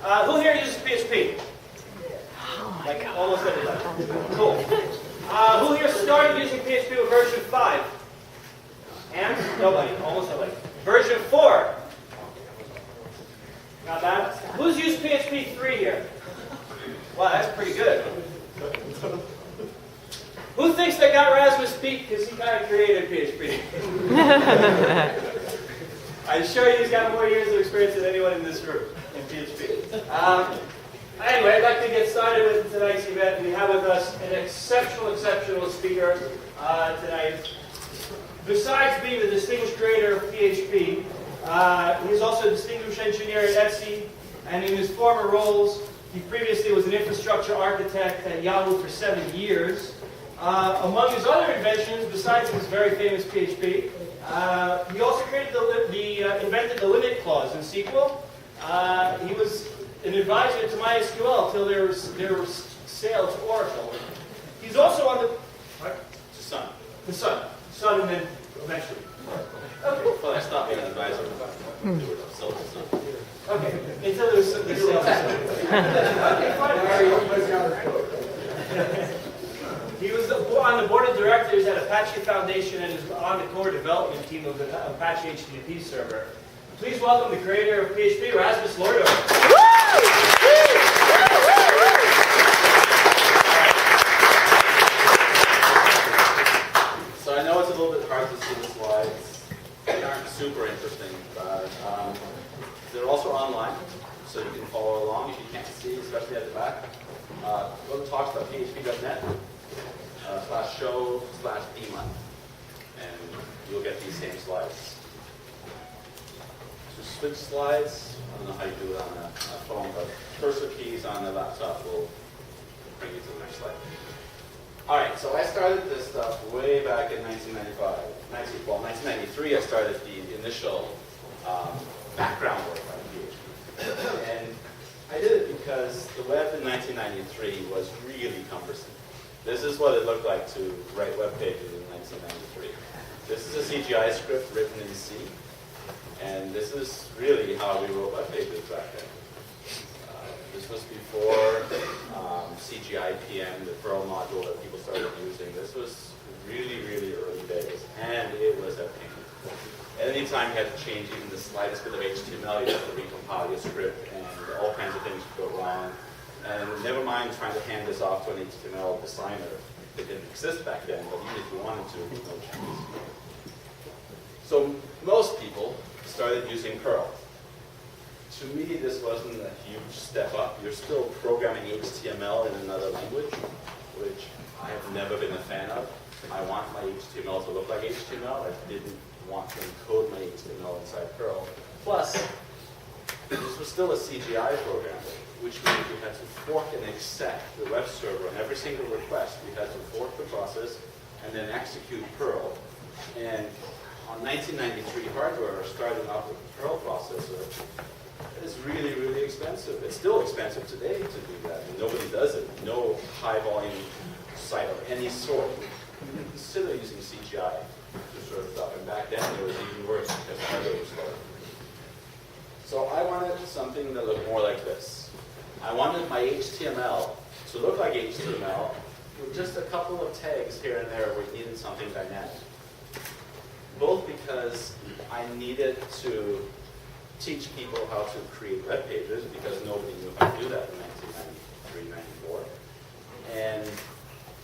Who here uses PHP? Like almost everybody. Cool. Who here started using PHP with version 5? And? Nobody. Almost nobody. Version 4? Not bad. Who's used PHP 3 here? Wow, that's pretty good. Who thinks they got Rasmus beat because he kind of created PHP? I'm sure he's got more years of experience than anyone in this room in PHP. Anyway, I'd like to get started with tonight's event. We have with us an exceptional speaker tonight. Besides being the distinguished creator of PHP, he's also a distinguished engineer at Etsy, and in his former roles, he previously was an infrastructure architect at Yahoo for 7 years. Among his other inventions, besides his very famous PHP, he also created invented the limit clause in SQL. He was an advisor to MySQL until there was sale to Oracle. He's also on the Sun, and then eventually. Okay. Well, I stopped being an advisor. Okay, until there was the sale. Okay, fine. He was on the board of directors at Apache Foundation and is on the core development team of the Apache HTTP server. Please welcome the creator of PHP, Rasmus Lerdorf. So I know it's a little bit hard to see the slides. They aren't super interesting, but they're also online, so you can follow along if you can't see, especially at the back. Go to talks.php.net. /show/theme, and you'll get these same slides. So switch slides. I don't know how you do it on a phone, but cursor keys on the laptop will bring you to the next slide. All right, so I started this stuff way back in 1995. 1993, I started the initial background work on PHP. And I did it because the web in 1993 was really cumbersome. This is what it looked like to write web pages in 1993. This is a CGI script written in C, and this is really how we wrote web pages back then. This was before CGI PM, the Perl module that people started using. This was really, really early days, and it was a pain. Anytime you had to change even the slightest bit of HTML, you had to recompile your script, and all kinds of things would go wrong. And never mind trying to hand this off to an HTML designer. It didn't exist back then, but even if you wanted to, no chance. So most people started using Perl. To me, this wasn't a huge step up. You're still programming HTML in another language, which I have never been a fan of. I want my HTML to look like HTML. I didn't want to encode my HTML inside Perl. Plus, this was still a CGI program, which means we had to fork and accept the web server on every single request. We had to fork the process and then execute Perl. And on 1993 hardware, starting off with the Perl processor is really, really expensive. It's still expensive today to do that, and nobody does it. No high-volume site of any sort would even consider using CGI to sort of stuff. And back then, it was even worse because the hardware was slow. So I wanted something that looked more like this. I wanted my HTML to look like HTML with just a couple of tags here and there where it needed something dynamic. Both because I needed to teach people how to create web pages because nobody knew how to do that in 1993, 94. And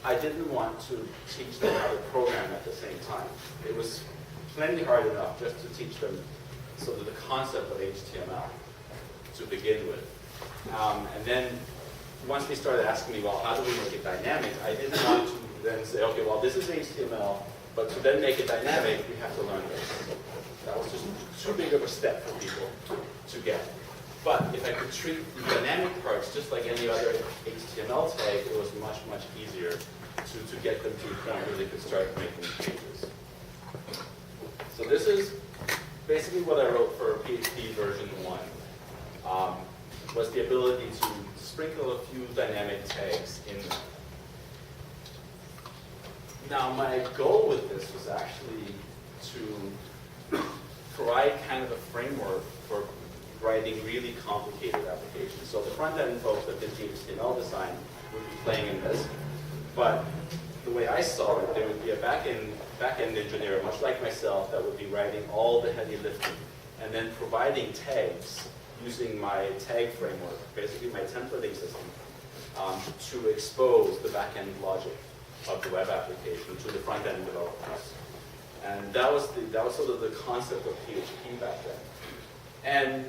I didn't want to teach them how to program at the same time. It was plenty hard enough just to teach them sort of the concept of HTML to begin with. And then once they started asking me, well, how do we make it dynamic? I didn't want to then say, okay, well, this is HTML, but to then make it dynamic, we have to learn this. That was just too big of a step for people to get. But if I could treat the dynamic parts just like any other HTML tag, it was much, much easier to get them to a point where they could start making changes. So this is basically what I wrote for PHP version 1. Was the ability to sprinkle a few dynamic tags in there. Now, my goal with this was actually to provide kind of a framework for writing really complicated applications. So the front-end folks that did HTML design would be playing in this. But the way I saw it, there would be a back-end engineer, much like myself, that would be writing all the heavy lifting and then providing tags using my tag framework, basically my templating system, to expose the back-end logic of the web application to the front-end developers. And that was sort of the concept of PHP back then. And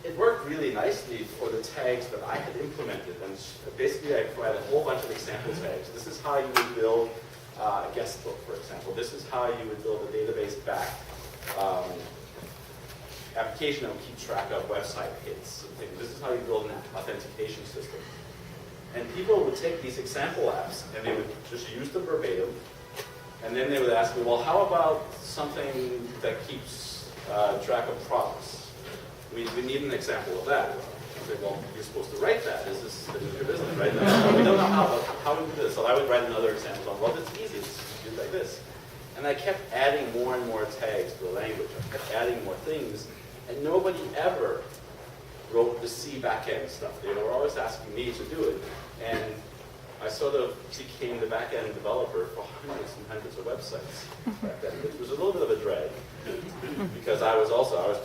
it worked really nicely for the tags that I had implemented. And basically, I provided a whole bunch of example tags. This is how you would build a guest book, for example. This is how you would build a database-backed application that would keep track of website hits and things. This is how you build an authentication system. And people would take these example apps and they would just use them verbatim. And then they would ask me, well, how about something that keeps track of products? We need an example of that. I said, well, you're supposed to write that. This is your business, right? We don't know how to do this. So I would write another example on, well, it's easy. It's do like this. And I kept adding more and more tags to the language. I kept adding more things. And nobody ever wrote the C backend stuff. They were always asking me to do it. And I sort of became the backend developer for hundreds and hundreds of websites back then, which was a little bit of a drag. Because I was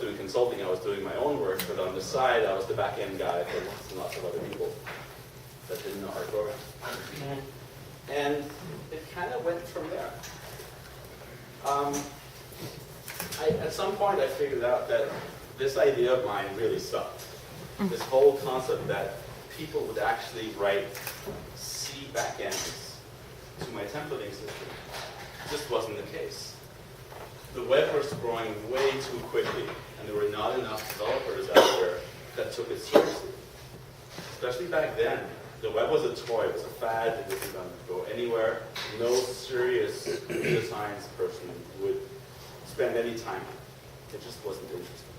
doing consulting, I was doing my own work, but on the side, I was the backend guy for lots and lots of other people that didn't know how to program. And it kind of went from there. At some point, I figured out that this idea of mine really sucked. This whole concept that people would actually write C backends to my templating system just wasn't the case. The web was growing way too quickly, and there were not enough developers out there that took it seriously. Especially back then, the web was a toy, it was a fad, it wasn't going to go anywhere. No serious data science person would spend any time on it. It just wasn't interesting.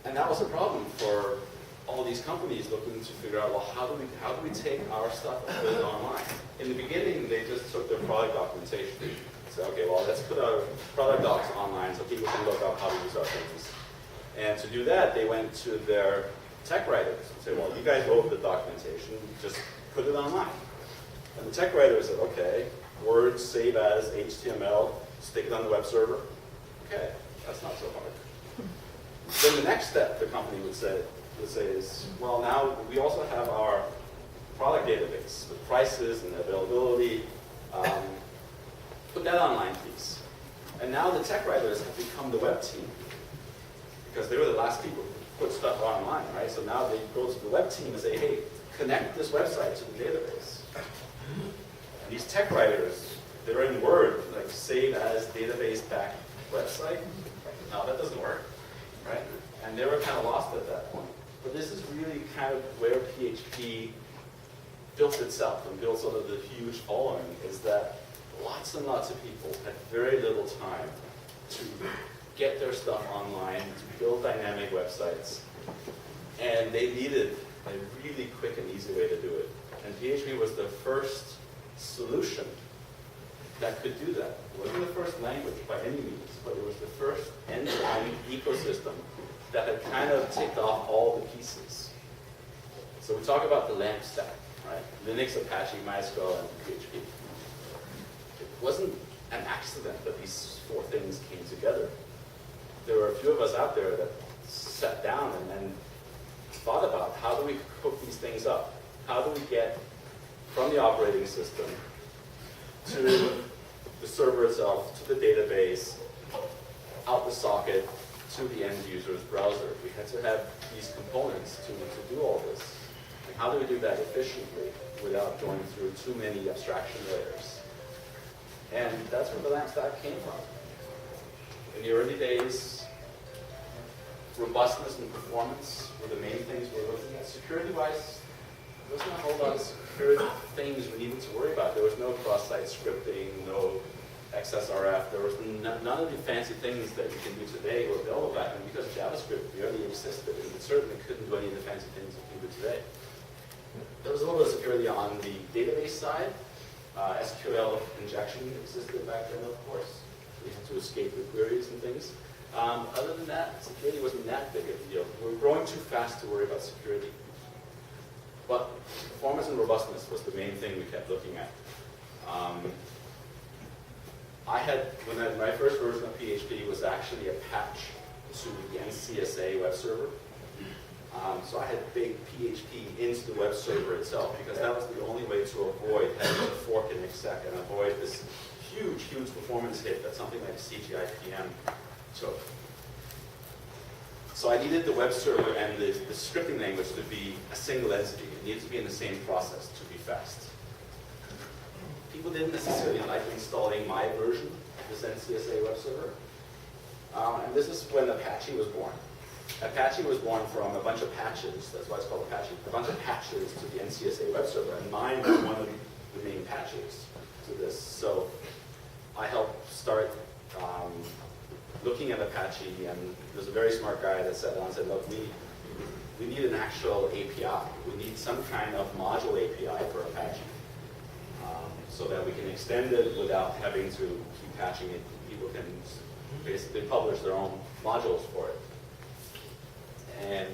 And that was a problem for all these companies looking to figure out, well, how do we take our stuff and put it online? In the beginning, they just took their product documentation and said, okay, well, let's put our product docs online so people can look up how to use our things. And to do that, they went to their tech writers and said, well, you guys wrote the documentation, just put it online. And the tech writers said, okay, Word, save as, HTML, stick it on the web server. Okay, that's not so hard. Then the next step the company would say is, well, now we also have our product database with prices and availability. Put that online, please. And now the tech writers have become the web team because they were the last people who put stuff online, right? So now they go to the web team and say, hey, connect this website to the database. And these tech writers, they're in Word, like save as database-backed website. No, that doesn't work, right? And they were kind of lost at that point. But this is really kind of where PHP built itself and built sort of the huge following, is that lots and lots of people had very little time to get their stuff online, to build dynamic websites, and they needed a really quick and easy way to do it. And PHP was the first solution that could do that. It wasn't the first language by any means, but it was the first end-to-end ecosystem that had kind of ticked off all the pieces. So we talk about the LAMP stack, right? Linux, Apache, MySQL, and PHP. It wasn't an accident that these four things came together. There were a few of us out there that sat down and thought about how do we hook these things up? How do we get from the operating system to the server itself, to the database, out the socket, to the end user's browser? We had to have these components to do all this. And how do we do that efficiently without going through too many abstraction layers? And that's where the LAMP stack came from. In the early days, robustness and performance were the main things we were looking at. Security-wise, there wasn't a whole lot of security things we needed to worry about. There was no cross-site scripting, no XSRF. There was none of the fancy things that you can do today were available back then because JavaScript barely existed, and it certainly couldn't do any of the fancy things that you can do today. There was a little bit of security on the database side. SQL injection existed back then, of course. We had to escape the queries and things. Other than that, security wasn't that big of a deal. We were growing too fast to worry about security. But performance and robustness was the main thing we kept looking at. My first version of PHP was actually a patch to the NCSA web server. So I had baked PHP into the web server itself because that was the only way to avoid having to fork and exec and avoid this huge, huge performance hit that something like CGI-PM took. So I needed the web server and the scripting language to be a single entity. It needed to be in the same process to be fast. People didn't necessarily like installing my version of this NCSA web server. And this is when Apache was born. Apache was born from a bunch of patches, that's why it's called Apache, a bunch of patches to the NCSA web server, and mine was one of the main patches to this. So I helped start looking at Apache, and there's a very smart guy that sat down and said, look, we need an actual API. We need some kind of module API for Apache so that we can extend it without having to keep patching it. People can basically publish their own modules for it. And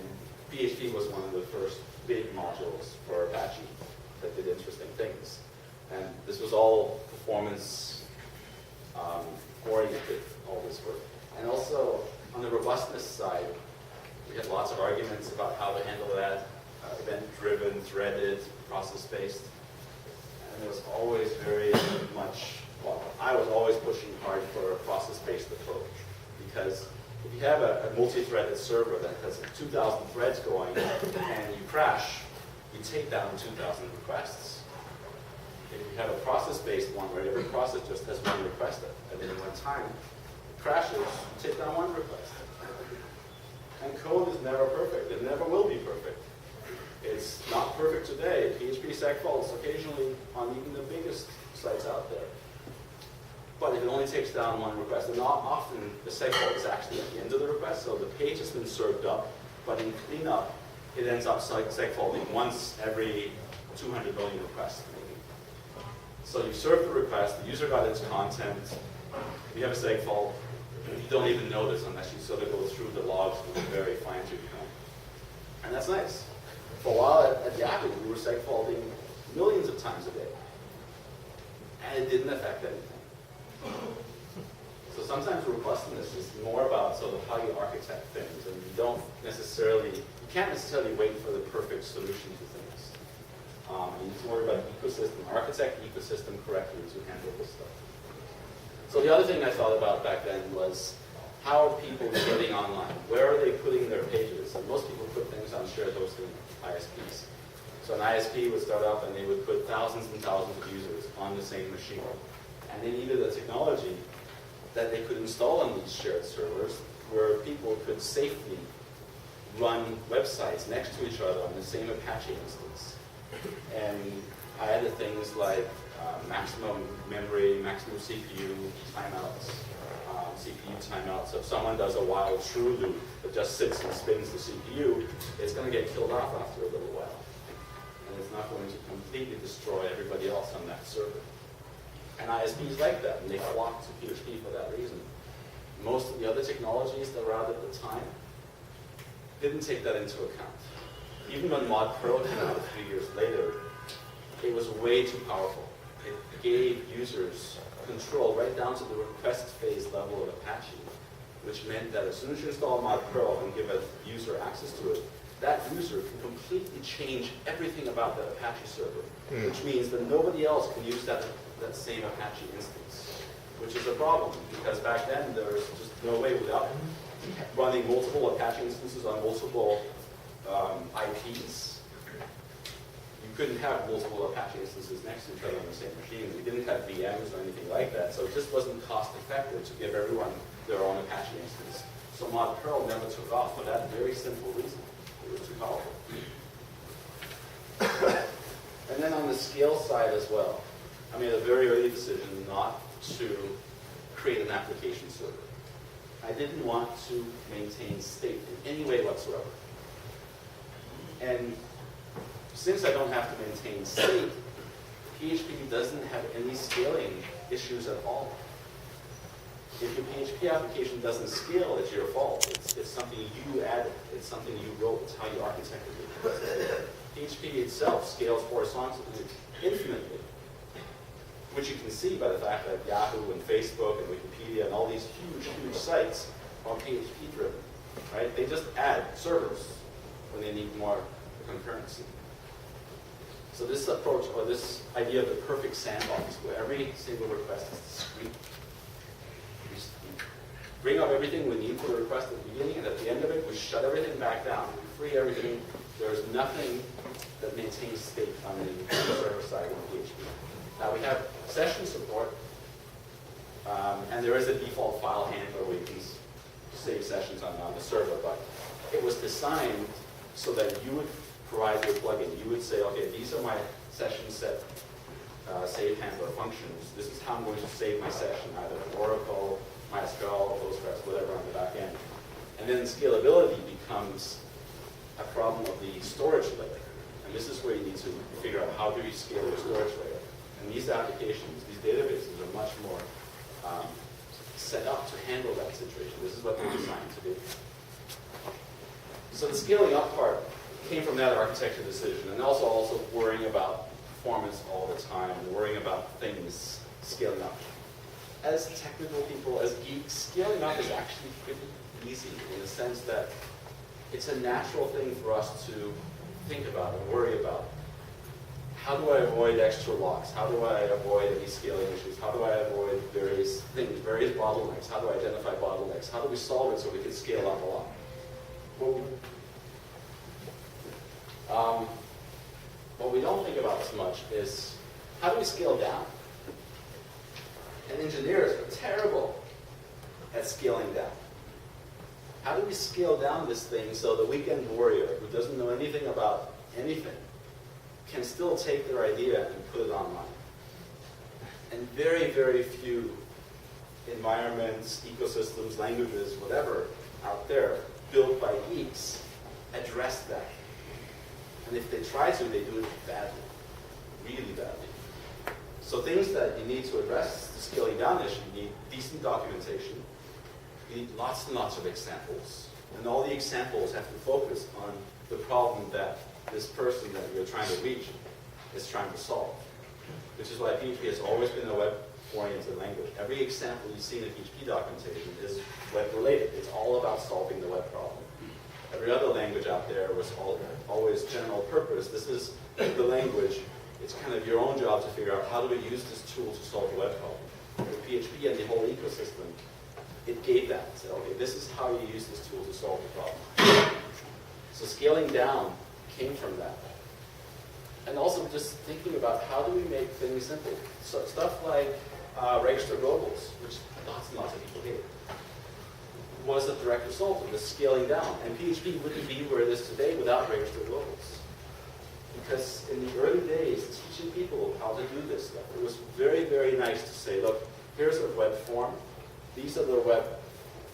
PHP was one of the first big modules for Apache that did interesting things. And this was all performance oriented, all this work. And also, on the robustness side, we had lots of arguments about how to handle that, event-driven, threaded, process-based. And it was always very much, well, I was always pushing hard for a process-based approach. Because if you have a multi-threaded server that has 2,000 threads going and you crash, you take down 2,000 requests. If you have a process-based one where every process just has one request at any one time, it crashes, you take down one request. And code is never perfect. It never will be perfect. It's not perfect today. PHP seg faults occasionally on even the biggest sites out there. But if it only takes down one request, and not often the seg fault is actually at the end of the request, so the page has been served up, but in cleanup, it ends up seg faulting once every 200 million requests, maybe. So you serve the request, the user got its content, you have a seg fault, you don't even notice unless you sort of go through the logs with a very fine-tooth comb. And that's nice. For a while at Yahoo, we were seg faulting millions of times a day. And it didn't affect anything. So sometimes robustness is more about sort of how you architect things, and you can't necessarily wait for the perfect solution to things. You need to worry about ecosystem, architect the ecosystem correctly to handle this stuff. So the other thing I thought about back then was, how are people getting online? Where are they putting their pages? And most people put things on shared hosting ISPs. So an ISP would start up and they would put thousands and thousands of users on the same machine. And they needed a technology that they could install on these shared servers where people could safely run websites next to each other on the same Apache instance. And I added things like maximum memory, maximum CPU timeouts, CPU timeouts. So if someone does a while true loop that just sits and spins the CPU, it's going to get killed off after a little while. And it's not going to completely destroy everybody else on that server. And ISPs like that, and they flock to PHP for that reason. Most of the other technologies that were out at the time didn't take that into account. Even when Mod Pro came out a few years later, it was way too powerful. It gave users control right down to the request phase level of Apache, which meant that as soon as you install Mod Pro and give a user access to it, that user can completely change everything about that Apache server, which means that nobody else can use that same Apache instance, which is a problem, because back then there was just no way without running multiple Apache instances on multiple IPs. You couldn't have multiple Apache instances next to each other on the same machine. We didn't have VMs or anything like that, so it just wasn't cost effective to give everyone their own Apache instance. So Mod Perl never took off for that very simple reason. It was too powerful. And then on the scale side as well, I made a very early decision not to create an application server. I didn't want to maintain state in any way whatsoever. And since I don't have to maintain state, PHP doesn't have any scaling issues at all. If your PHP application doesn't scale, it's your fault. It's something you added. It's something you wrote. It's how you architected it. PHP itself scales horizontally infinitely, which you can see by the fact that Yahoo and Facebook and Wikipedia and all these huge sites are PHP driven, right? They just add servers when they need more concurrency. So this approach, or this idea of the perfect sandbox, where every single request is discrete. We bring up everything we need for the request at the beginning, and at the end of it, we shut everything back down. We free everything. There's nothing that maintains state on the server side of PHP. Now we have session support, and there is a default file handler where you can save sessions on the server, but it was designed so that you would provide your plugin. You would say, okay, these are my session set save handler functions. This is how I'm going to save my session, either in Oracle, MySQL, Postgres, whatever on the back end. And then scalability becomes a problem of the storage layer. And this is where you need to figure out how do you scale your storage layer. And these applications, these databases are much more set up to handle that situation. This is what they're designed to do. So the scaling up part came from that architecture decision, and also worrying about performance all the time, and worrying about things scaling up. As technical people, as geeks, scaling up is actually pretty easy in the sense that it's a natural thing for us to think about and worry about. How do I avoid extra locks? How do I avoid any scaling issues? How do I avoid various things, various bottlenecks? How do I identify bottlenecks? How do we solve it so we can scale up a lot? What we don't think about as much is how do we scale down? And engineers are terrible at scaling down. How do we scale down this thing so the weekend warrior who doesn't know anything about anything can still take their idea and put it online? And very, very few environments, ecosystems, languages, whatever, out there, built by geeks, address that. And if they try to, they do it badly, really badly. So things that you need to address the scaling down issue, you need decent documentation, you need lots and lots of examples. And all the examples have to focus on the problem that this person that you're trying to reach is trying to solve. Which is why PHP has always been a web-oriented language. Every example you see in the PHP documentation is web-related. It's all about solving the web problem. Every other language out there was always general purpose. This is the language. It's kind of your own job to figure out how do we use this tool to solve the web problem. With PHP and the whole ecosystem, it gave that. It said, okay, this is how you use this tool to solve the problem. So scaling down came from that. And also just thinking about how do we make things simple. So stuff like register globals, which lots and lots of people hate, was a direct result of this scaling down. And PHP wouldn't be where it is today without register globals. Because in the early days, teaching people how to do this stuff, it was very, very nice to say, look, here's a web form. These are the web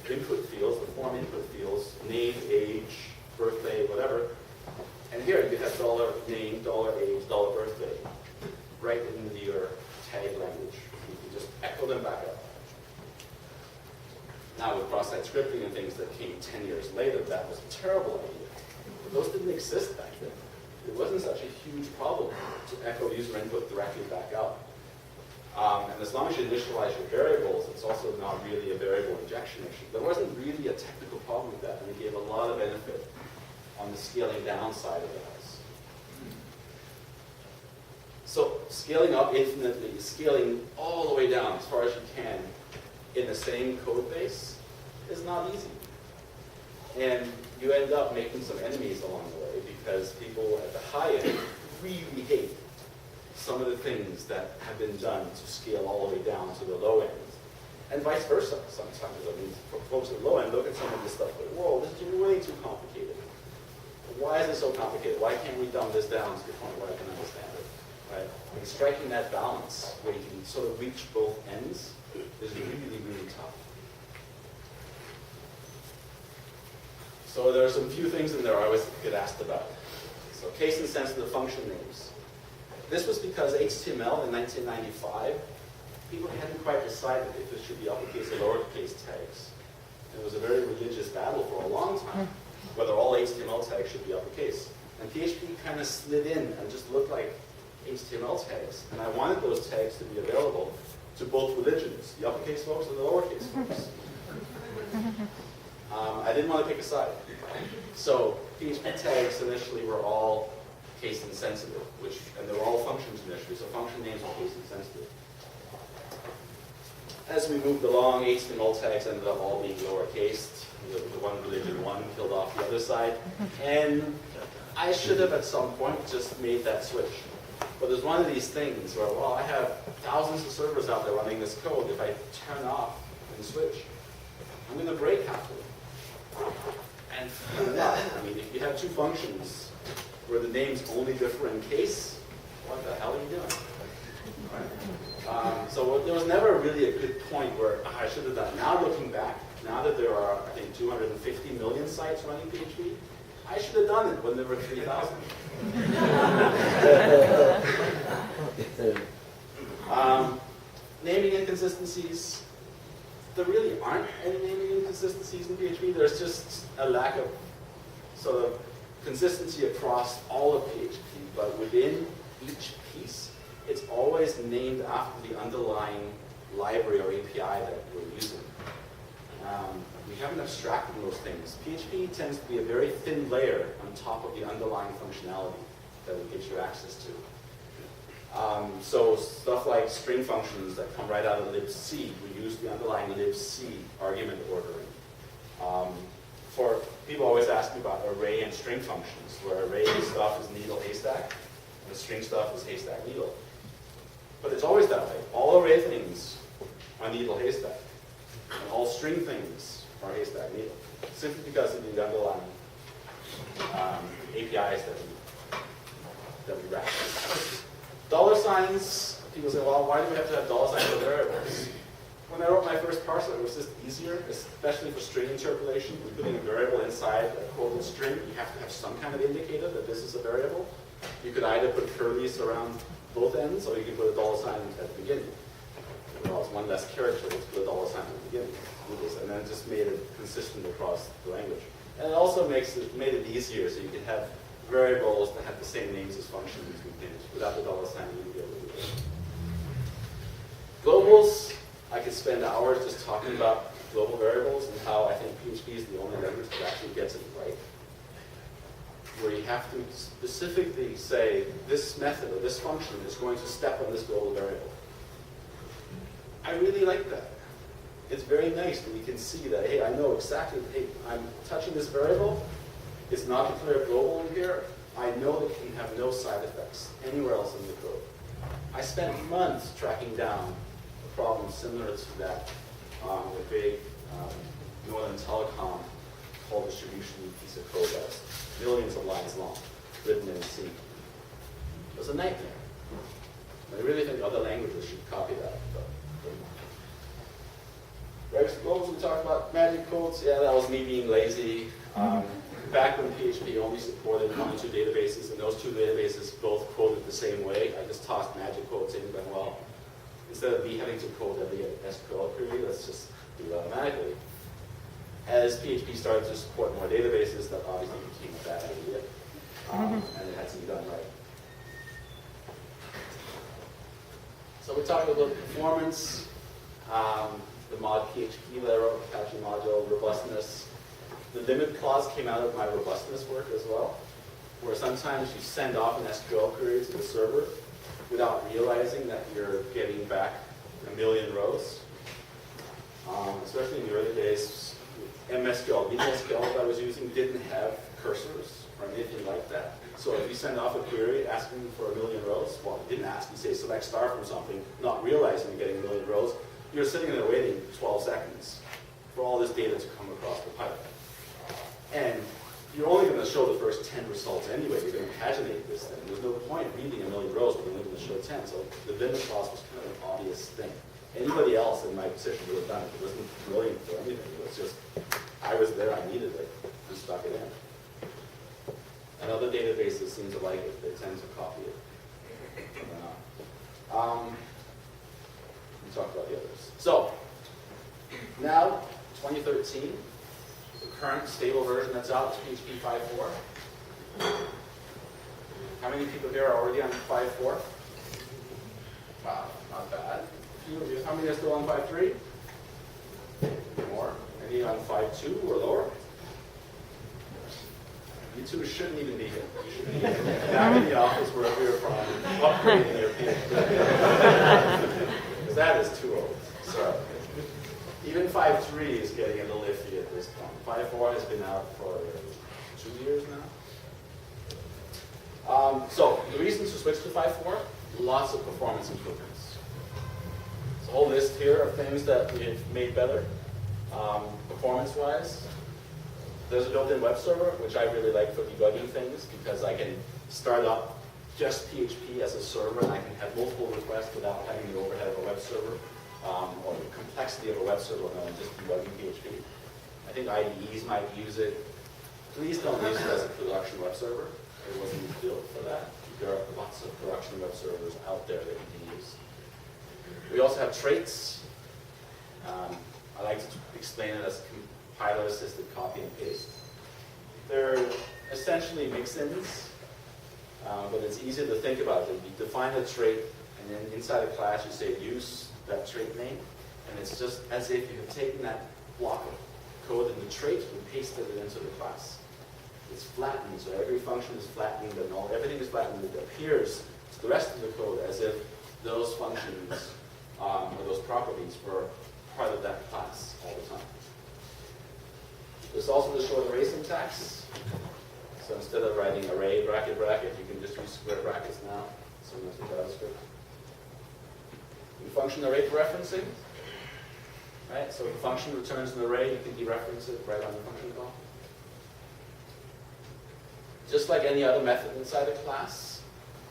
input fields, the form input fields, name, age, birthday, whatever. And here you have $name, $age, $birthday, right in your tag language. You can just echo them back up. Now with cross-site scripting and things that came 10 years later, that was a terrible idea. But those didn't exist back then. It wasn't such a huge problem to echo user input directly back out. And as long as you initialize your variables, it's also not really a variable injection issue. There wasn't really a technical problem with that, and it gave a lot of benefit on the scaling down side of the house. So scaling up infinitely, scaling all the way down as far as you can in the same code base is not easy. And you end up making some enemies along the way because people at the high end really hate some of the things that have been done to scale all the way down to the low end. And vice versa sometimes. I mean, for folks at the low end, look at some of this stuff like, whoa, this is way too complicated. Why is it so complicated? Why can't we dumb this down to the point where I can understand it? Right? Like striking that balance where you can sort of reach both ends is really, really tough. So there are some few things in there I always get asked about. So case-insensitive function names. This was because HTML in 1995 people hadn't quite decided if it should be uppercase or lowercase tags. It was a very religious battle for a long time, whether all HTML tags should be uppercase. And PHP kind of slid in and just looked like HTML tags. And I wanted those tags to be available to both religions, the uppercase folks and the lowercase folks. I didn't want to pick a side. So PHP tags initially were all case insensitive, and they were all functions initially, so function names were case insensitive. As we moved along, HTML tags ended up all being lowercase. The one religion one killed off the other side. And I should have at some point just made that switch. But there's one of these things where, well, I have thousands of servers out there running this code. If I turn off and switch, I'm going to break half of them. And I mean, if you have two functions where the names only differ in case, what the hell are you doing? Right? So there was never really a good point where I should have done. Now looking back, now that there are, I think, 250 million sites running PHP, I should have done it when there were 3,000. Naming inconsistencies. There really aren't any naming inconsistencies in PHP. There's just a lack of sort of consistency across all of PHP, but within each piece, it's always named after the underlying library or API that we're using. We haven't abstracted those things. PHP tends to be a very thin layer on top of the underlying functionality that it gives you access to. So stuff like string functions that come right out of libc, we use the underlying libc argument ordering. For people always ask me about array and string functions, where array stuff is needle haystack, and the string stuff is haystack needle. But it's always that way. All array things are needle haystack, and all string things are haystack needle, simply because of the underlying APIs that we wrap. Dollar signs, people say, well, why do we have to have dollar signs for variables? When I wrote my first parser, it was just easier, especially for string interpolation. When putting a variable inside a quoted string, you have to have some kind of indicator that this is a variable. You could either put curlies around both ends, or you can put a dollar sign at the beginning. Well, it's one less character, let's put a dollar sign at the beginning. And then it just made it consistent across the language. And it also made it easier, so you could have variables that have the same names as functions without the dollar sign. You would be able to do it. Globals, I could spend hours just talking about global variables and how I think PHP is the only language that actually gets it right. Where you have to specifically say, this method or this function is going to step on this global variable. I really like that. It's very nice that we can see that, hey, I know exactly, hey, I'm touching this variable. It's not declared global in here. I know that it can have no side effects anywhere else in the code. I spent months tracking down a problem similar to that with a big Northern Telecom call distribution piece of code that's millions of lines long, written in C. It was a nightmare. I really think other languages should copy that. Regs globals, we talked about magic codes. Yeah, that was me being lazy. Back when PHP only supported 1 and 2 databases, and those 2 databases both quoted the same way, I just tossed magic quotes in, but well, instead of me having to code every SQL query, let's just do it automatically. As PHP started to support more databases, that obviously became a bad idea, and it had to be done right. So we talked about performance, the mod PHP that I wrote, Apache module, robustness. The limit clause came out of my robustness work as well, where sometimes you send off an SQL query to the server without realizing that you're getting back a million rows. Especially in the early days, MySQL, mini-SQL that I was using didn't have cursors or anything like that. So if you send off a query asking for a million rows, well, it didn't ask, you say select star from something, not realizing you're getting a million rows, you're sitting there waiting 12 seconds for all this data to come across the pipe. And you're only going to show the first 10 results anyway. You're going to paginate this thing. There's no point reading a million rows when you're only going to show 10. So the limit clause was kind of an obvious thing. Anybody else in my position would have done it. It wasn't brilliant or anything. It was just, I was there, I needed it, and stuck it in. And other databases seem to like it. They tend to copy it. We talked about the others. So, now, 2013, the current stable version that's out is PHP 5.4. How many people here are already on 5.4? Wow, not bad. A few of you. How many are still on 5.3? More. Any on 5.2 or lower? You two shouldn't even be here. You should be back in the office wherever you're from, upgrading your PhD. Because that is too old. So, even 5.3 is getting a little iffy at this point. 5.4 has been out for 2 years now. So, the reasons to switch to 5.4, lots of performance improvements. There's a whole list here of things that we have made better, performance-wise. There's a built-in web server, which I really like for debugging things, because I can start up just PHP as a server, and I can have multiple requests without having the overhead of a web server, or the complexity of a web server when I'm just debugging PHP. I think IDEs might use it. Please don't use it as a production web server. It wasn't built for that. There are lots of production web servers out there that you can use. We also have traits. I like to explain it as compiler-assisted copy and paste. They're essentially mix-ins, but it's easy to think about it. You define a trait, and then inside a class you say use that trait name, and it's just as if you have taken that block of code in the trait and pasted it into the class. It's flattened, so every function is flattened, and everything is flattened. It appears to the rest of the code as if those functions or those properties were part of that class all the time. There's also the short array syntax. So instead of writing array bracket bracket, you can just use square brackets now, similar to JavaScript. And function array referencing. Right? So if a function returns an array, you can dereference it right on the function call. Just like any other method inside a class,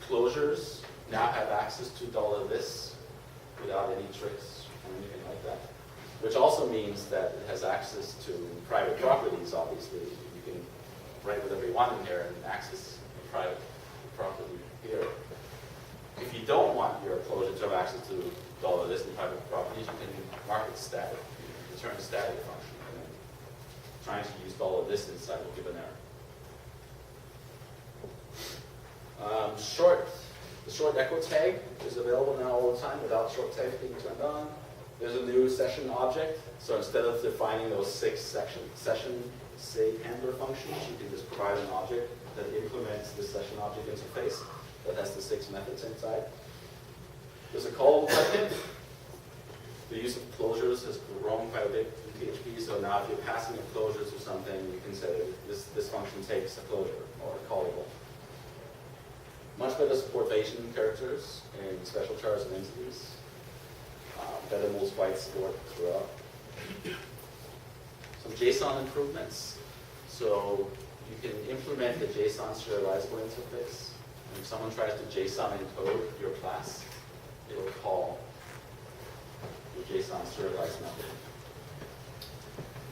closures now have access to $this without any tricks or anything like that. Which also means that it has access to private properties, obviously. You can write whatever you want in here and access a private property here. If you don't want your closure to have access to $this and private properties, you can mark it static. You can return a static function. And then trying to use $this inside will give an error. The short echo tag is available now all the time without short tags being turned on. There's a new session object, so instead of defining those 6 session save handler functions, you can just provide an object that implements the session object interface that has the 6 methods inside. There's a call method. The use of closures has grown quite a bit in PHP, so now if you're passing a closure to something, you can say this function takes a closure or a callable. Much better support Bayesian characters in special chars and entities. Better multi-byte support throughout. Some JSON improvements. So you can implement the JSON serializable interface. And if someone tries to JSON encode your class, it will call the JSON serialized method.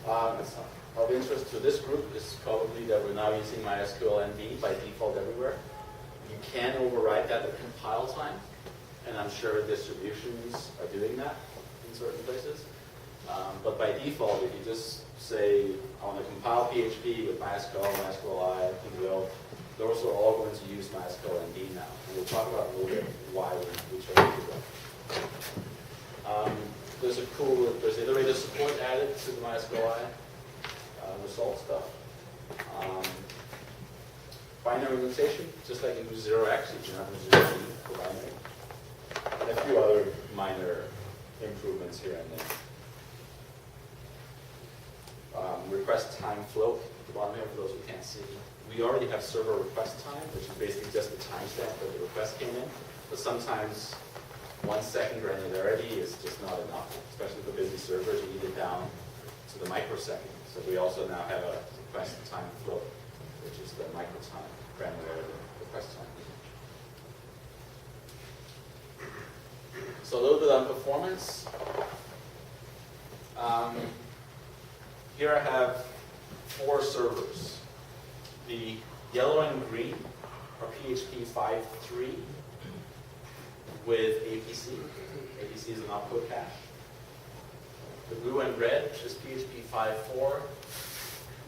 Of interest to this group is probably that we're now using MySQLnd by default everywhere. You can override that at compile time, and I'm sure distributions are doing that in certain places. But by default, if you just say, I want to compile PHP with MySQL, MySQLi, those are all going to use MySQLnd now. And we'll talk about a little bit why we chose to do that. There's iterator support added to the MySQLi result stuff. Binary notation, just like in 0x, you can have 0 for binary. And a few other minor improvements here and there. Request time float at the bottom here for those who can't see. We already have server request time, which is basically just the timestamp that the request came in. But sometimes 1 second granularity is just not enough, especially for busy servers. You need it down to the microsecond. So we also now have a request time float, which is the microtime granularity request time. So a little bit on performance. Here I have 4 servers. The yellow and green are PHP 5.3. with APC. APC is an opcode cache. The blue and red is PHP 5.4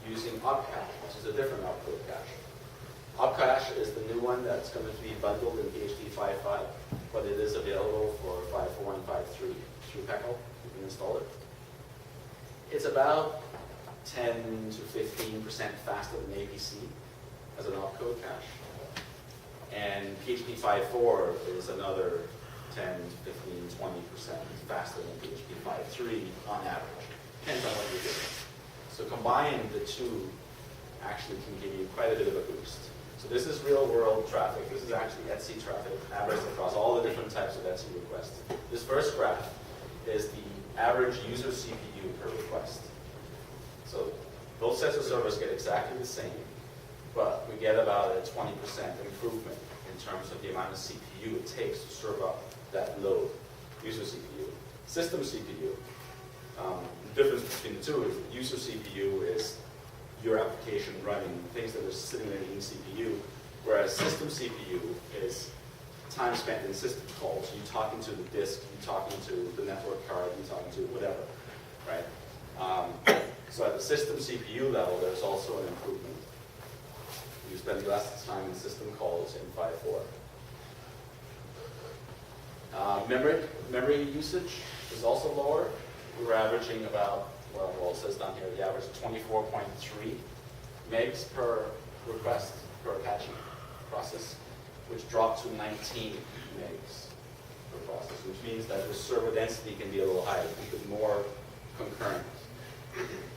using opcache, which is a different opcode cache. Opcache is the new one that's going to be bundled in PHP 5.5, but it is available for 5.4 and 5.3 through PECL. You can install it. It's about 10 to 15% faster than APC as an opcode cache. And PHP 5.4 is another 10, 15, 20% faster than PHP 5.3 on average. Depends on what you're doing. So combining the two actually can give you quite a bit of a boost. So this is real world traffic. This is actually Etsy traffic averaged across all the different types of Etsy requests. This first graph is the average user CPU per request. So both sets of servers get exactly the same, but we get about a 20% improvement in terms of the amount of CPU it takes to serve up that load. User CPU. System CPU. The difference between the two is user CPU is your application running things that are sitting in the CPU, whereas system CPU is time spent in system calls. You talking to the disk, you talking to the network card, you talking to whatever, right? So at the system CPU level, there's also an improvement. You spend less time in system calls in 5.4. Memory usage is also lower. We're averaging about, well, it says down here, the average 24.3 megs per request per caching process, which dropped to 19 megs per process, which means that the server density can be a little higher. You get more concurrent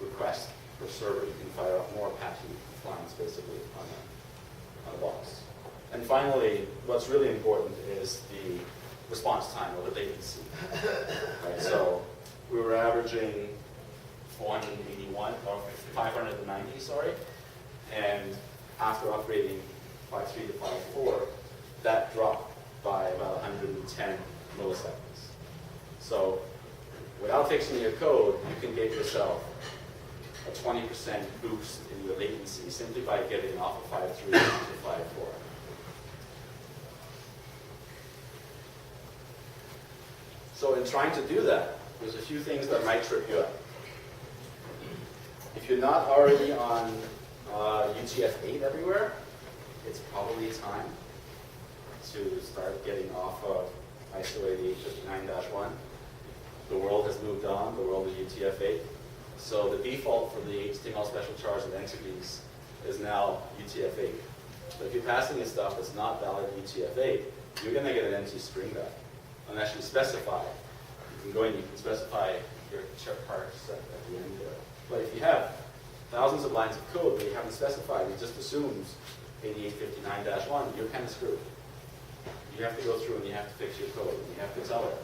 requests per server. You can fire up more Apache clients basically on a box. And finally, what's really important is the response time or the latency. Right, so we were averaging 481 or 590, sorry, and after upgrading 5.3 to 5.4, that dropped by about 110 milliseconds. So without fixing your code, you can get yourself a 20% boost in your latency simply by getting off of 5.3 to 5.4. So in trying to do that, there's a few things that might trip you up. If you're not already on UTF-8 everywhere, it's probably time to start getting off of ISO 8859-1. The world has moved on, the world is UTF-8. So the default for the HTML special charge and entities is now UTF-8. So if you're passing in stuff that's not valid UTF-8, you're going to get an empty string back, unless you specify. You can go in, you can specify your check parse at the end there. But if you have thousands of lines of code that you haven't specified, it just assumes 8859-1, you're kind of screwed. You have to go through and you have to fix your code. And you have to tell it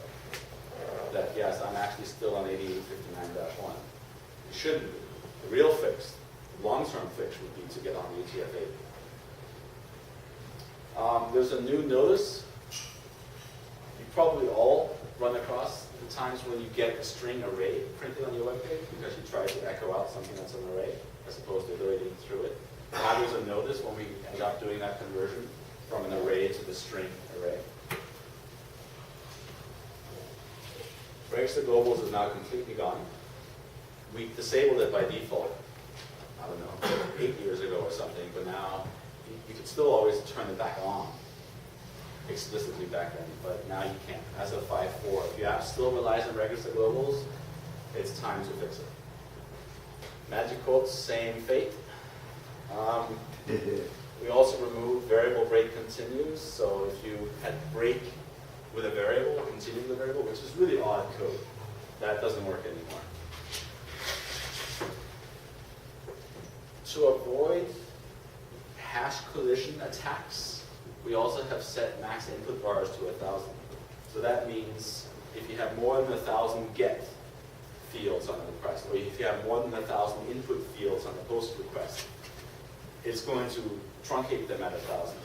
that, yes, I'm actually still on 8859-1. It shouldn't be. The real fix, the long-term fix would be to get on UTF-8. There's a new notice. You probably all run across the times when you get a string array printed on your web page because you try to echo out something that's an array as opposed to iterating through it. Now there's a notice when we end up doing that conversion from an array to the string array. Breaks the globals is now completely gone. We disabled it by default, I don't know, 8 years ago or something, but now you could still always turn it back on explicitly back then, but now you can't. As of 5.4, if your app still relies on register globals, it's time to fix it. Magic quotes, same fate. We also removed variable break continues, so if you had break with a variable, continue with a variable, which is really odd code, that doesn't work anymore. To avoid hash collision attacks, we also have set max input bars to 1,000. So that means if you have more than 1,000 get fields on a request, or if you have more than 1,000 input fields on a post request, it's going to truncate them at 1,000.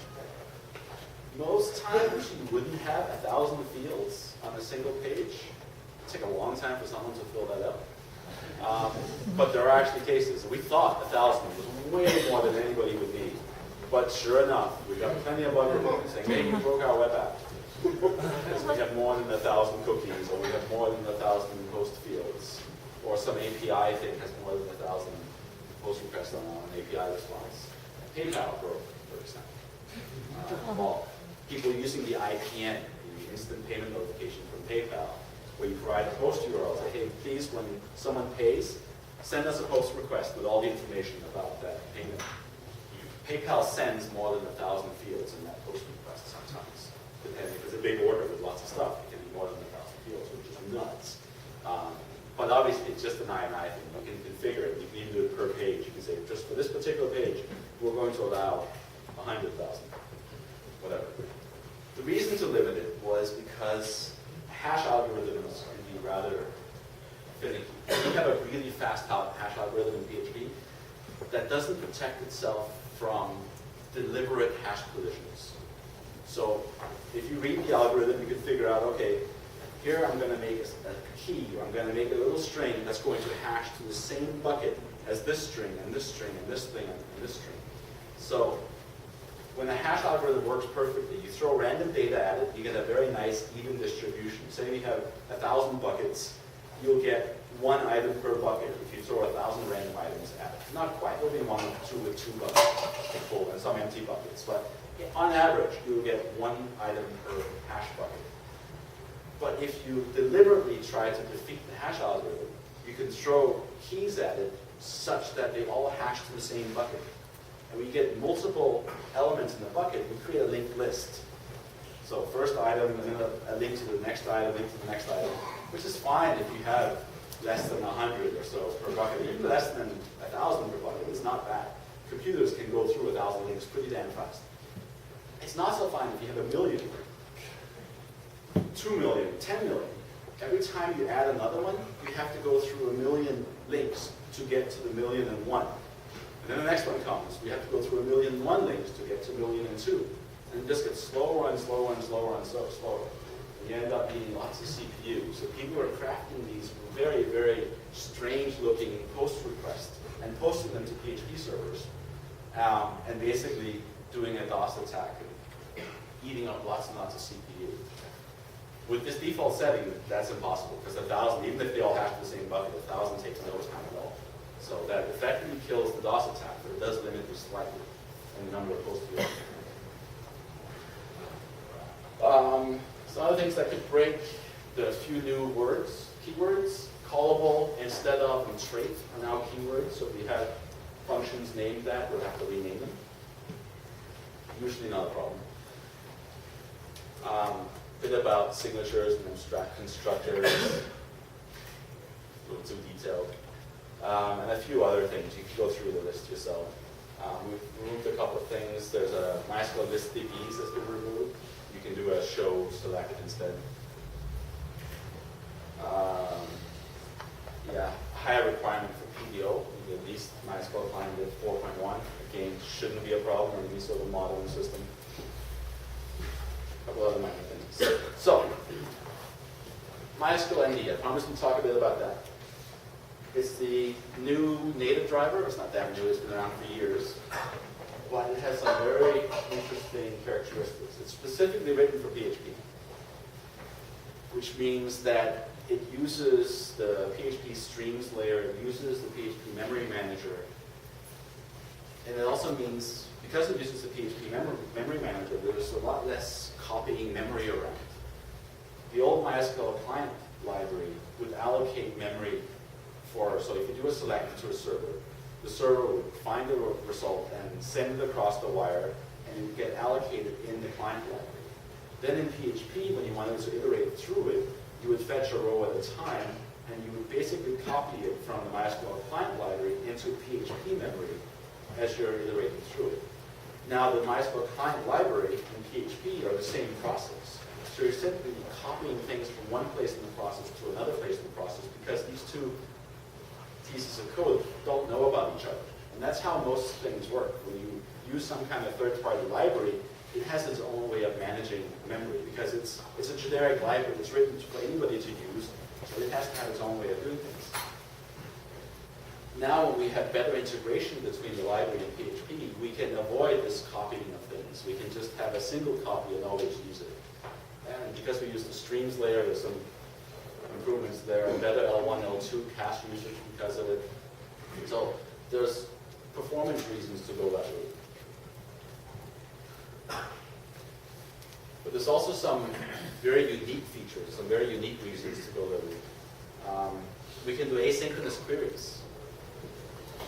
Most times you wouldn't have 1,000 fields on a single page. It'd take a long time for someone to fill that up. But there are actually cases. We thought 1,000 was way more than anybody would need. But sure enough, we got plenty of bug reports saying, hey, you broke our web app. Because we have more than 1,000 cookies, or we have more than 1,000 post fields, or some API thing has more than 1,000 post requests on an API response. PayPal, for example. Well, people using the IPN, the instant payment notification from PayPal, where you provide a post URL, say, hey, please, when someone pays, send us a post request with all the information about that payment. PayPal sends more than 1,000 fields in that post request sometimes. Depending, if it's a big order with lots of stuff, it can be more than 1,000 fields, which is nuts. But obviously, it's just an INI thing. You can configure it. You can even do it per page. You can say, just for this particular page, we're going to allow 100,000, whatever. The reason to limit it was because hash algorithms can be rather finicky. If you have a really fast hash algorithm in PHP, that doesn't protect itself from deliberate hash collisions. So if you read the algorithm, you can figure out, okay, here I'm going to make a key, or I'm going to make a little string that's going to hash to the same bucket as this string, and this string, and this thing, and this string. So when a hash algorithm works perfectly, you throw random data at it, you get a very nice even distribution. Say we have 1,000 buckets, you'll get one item per bucket if you throw 1,000 random items at it. Not quite, there'll be one or two with 2 buckets full and some empty buckets, but on average, you'll get one item per hash bucket. But if you deliberately try to defeat the hash algorithm, you can throw keys at it such that they all hash to the same bucket. And when you get multiple elements in the bucket, we create a linked list. So first item, and then a link to the next item, link to the next item, which is fine if you have less than 100 or so per bucket. Even less than 1,000 per bucket is not bad. Computers can go through 1,000 links pretty damn fast. It's not so fine if you have 1 million, 2 million, 10 million. Every time you add another one, you have to go through 1 million links to get to the 1,000,001. And then the next one comes. We have to go through 1,000,001 links to get to 1,000,002. And it just gets slower and slower and slower and slower. And you end up needing lots of CPU. So people are crafting these very, very strange-looking post requests and posting them to PHP servers, and basically doing a DOS attack, eating up lots and lots of CPU. With this default setting, that's impossible, because 1,000, even if they all hash the same bucket, 1,000 takes no time at all. So that effectively kills the DOS attack, but it does limit you slightly in the number of post fields. Some other things that could break the few new words, keywords, callable instead of and trait are now keywords. So if we have functions named that, we'll have to rename them. Usually not a problem. Bit about signatures and abstract constructors, a little too detailed, and a few other things. You can go through the list yourself. We've removed a couple of things. There's a MySQL list DBs that's been removed. You can do a show select instead. Yeah, higher requirement for PDO. At least MySQL client with 4.1. Again, shouldn't be a problem in any sort of modeling system. A couple other minor things. So, MySQLnd, I promised to talk a bit about that. It's the new native driver. It's not that new, it's been around for years. But it has some very interesting characteristics. It's specifically written for PHP, which means that it uses the PHP streams layer, it uses the PHP memory manager, and it also means, because it uses the PHP memory manager, there's a lot less copying memory around. The old MySQL client library would allocate memory for, so if you do a select to a server, the server would find the result and send it across the wire, and it would get allocated in the client library. Then in PHP, when you wanted to iterate through it, you would fetch a row at a time, and you would basically copy it from the MySQL client library into PHP memory as you're iterating through it. Now, the MySQL client library and PHP are the same process. So you're simply copying things from one place in the process to another place in the process, because these two pieces of code don't know about each other. And that's how most things work. When you use some kind of third-party library, it has its own way of managing memory, because it's a generic library. It's written for anybody to use, so it has to have its own way of doing things. Now, when we have better integration between the library and PHP, we can avoid this copying of things. We can just have a single copy and always use it. And because we use the streams layer, there's some improvements there. Better L1, L2 cache usage because of it. So there's performance reasons to go that route. But there's also some very unique features, some very unique reasons to go that route. We can do asynchronous queries,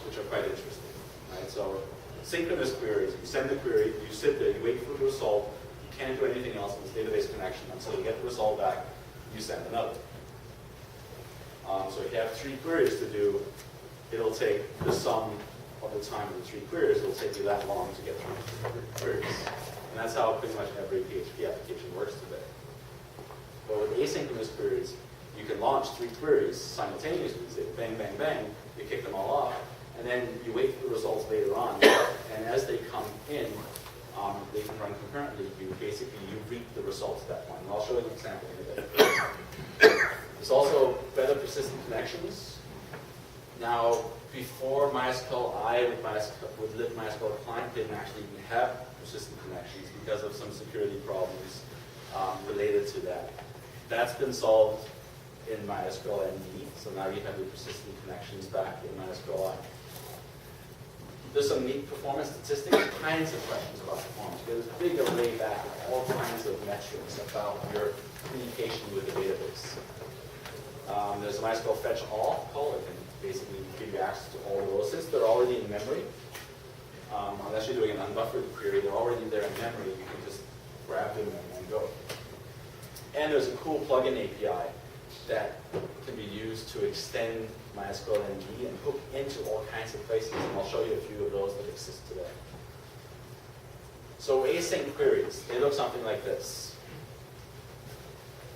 which are quite interesting. Right? So synchronous queries, you send the query, you sit there, you wait for the result, you can't do anything else in this database connection until you get the result back, you send another. So if you have 3 queries to do, it'll take the sum of the time of the 3 queries. It'll take you that long to get through 3 queries. And that's how pretty much every PHP application works today. But with asynchronous queries, you can launch 3 queries simultaneously. Say bang, bang, bang, you kick them all off, and then you wait for the results later on. And as they come in, they can run concurrently. You reap the results at that point. And I'll show you an example in a bit. There's also better persistent connections. Now, before MySQL, with libMySQL client didn't actually even have persistent connections because of some security problems related to that. That's been solved in MySQLnd, so now you have your persistent connections back in MySQL. There's some neat performance statistics, kinds of questions about performance. There's a big array back of all kinds of metrics about your communication with the database. There's a MySQL fetch all call that can basically give you access to all of those. Since they're already in memory, unless you're doing an unbuffered query, they're already there in memory. You can just grab them and go. And there's a cool plugin API that can be used to extend MySQLnd and hook into all kinds of places. And I'll show you a few of those that exist today. So async queries, they look something like this.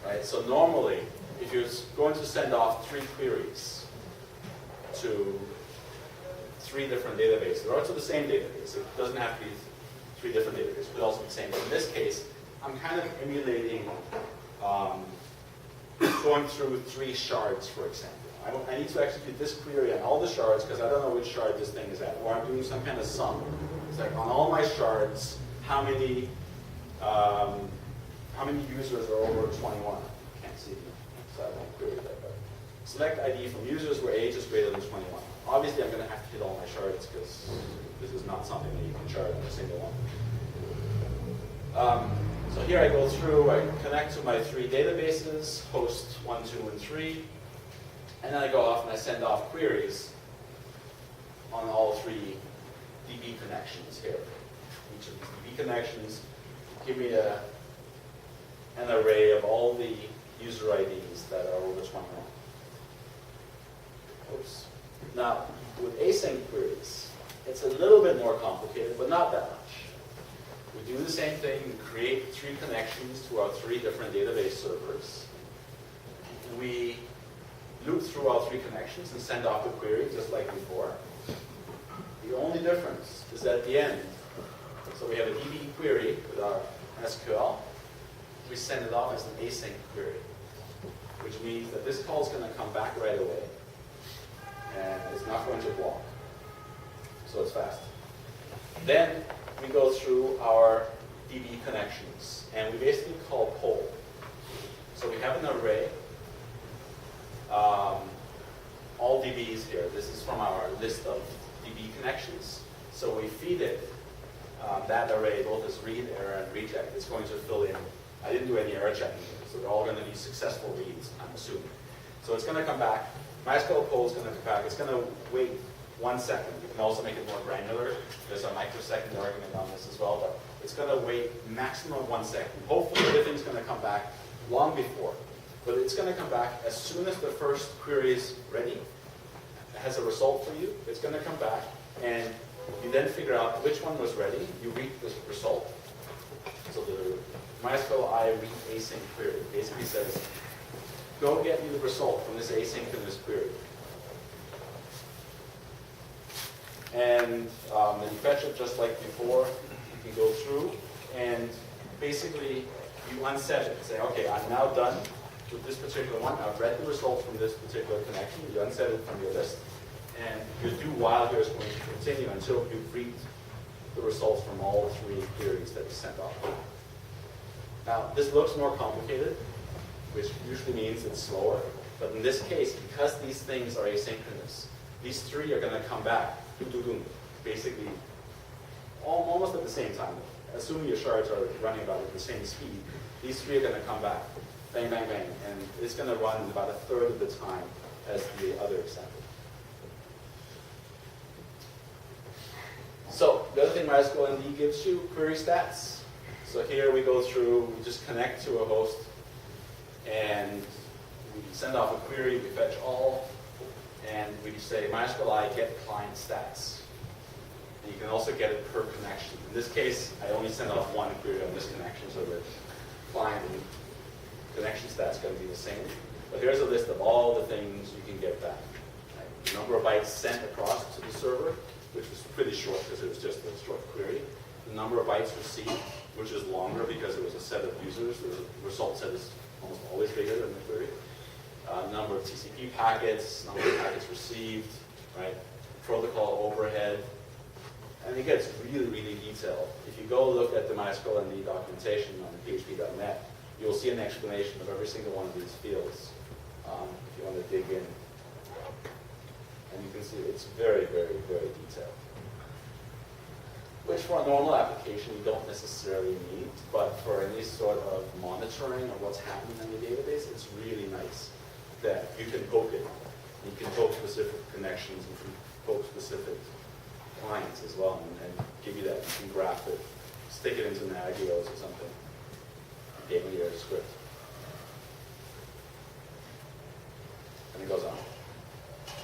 Right? So normally, if you're going to send off 3 queries to 3 different databases, or to the same database, it doesn't have to be 3 different databases, it could also be the same. But in this case, I'm kind of emulating going through 3 shards, for example. I need to execute this query on all the shards because I don't know which shard this thing is at. Or I'm doing some kind of sum. It's like on all my shards, how many users are over 21? Can't see them, so I won't query that. But select ID from users where age is greater than 21. Obviously, I'm going to have to hit all my shards because this is not something that you can shard on a single one. So here I go through, I connect to my 3 databases, host 1, 2, and 3, and then I go off and I send off queries on all 3 DB connections here. Each of these DB connections give me an array of all the user IDs that are over 21. Oops. Now, with async queries, it's a little bit more complicated, but not that much. We do the same thing, we create 3 connections to our 3 different database servers. We loop through all 3 connections and send off the query just like before. The only difference is at the end. So we have a DB query with our SQL. We send it off as an async query, which means that this call is going to come back right away. And it's not going to block. So it's fast. Then we go through our DB connections, and we basically call poll. So we have an array, all DBs here. This is from our list of DB connections. So we feed it that array, both as read, error, and reject. It's going to fill in. I didn't do any error checking here, so they're all going to be successful reads, I'm assuming. So it's going to come back. MySQL poll is going to come back. It's going to wait 1 second. You can also make it more granular. There's a microsecond argument on this as well, but it's going to wait maximum 1 second. Hopefully everything's going to come back long before. But it's going to come back as soon as the first query is ready. It has a result for you. It's going to come back, and you then figure out which one was ready. You read the result. So the MySQL read async query basically says, go get me the result from this asynchronous query. And then you fetch it just like before. You can go through, and basically you unset it. Say, okay, I'm now done with this particular one. I've read the result from this particular connection. You unset it from your list. And your do while here is going to continue until you read the results from all 3 queries that you sent off. Now, this looks more complicated, which usually means it's slower. But in this case, because these things are asynchronous, these three are going to come back, basically almost at the same time. Assuming your shards are running about at the same speed, these three are going to come back, bang, bang, bang, and it's going to run about a third of the time as the other example. So the other thing MySQLnd gives you, query stats. So here we go through, we just connect to a host, and we send off a query, we fetch all, and we say MySQLi get client stats. And you can also get it per connection. In this case, I only send off one query on this connection, so the client and connection stats are going to be the same. But here's a list of all the things you can get back. Right? The number of bytes sent across to the server, which was pretty short because it was just a short query. The number of bytes received, which is longer because it was a set of users. The result set is almost always bigger than the query. Number of TCP packets, number of packets received, right? Protocol overhead. And it gets really, really detailed. If you go look at the MySQLnd documentation on php.net, you'll see an explanation of every single one of these fields if you want to dig in. And you can see it's very, very, very detailed. Which for a normal application you don't necessarily need, but for any sort of monitoring of what's happening in the database, it's really nice that you can poke it. You can poke specific connections, you can poke specific clients as well, and give you that. You can graph it, stick it into Nagios or something, give me your script. And it goes on.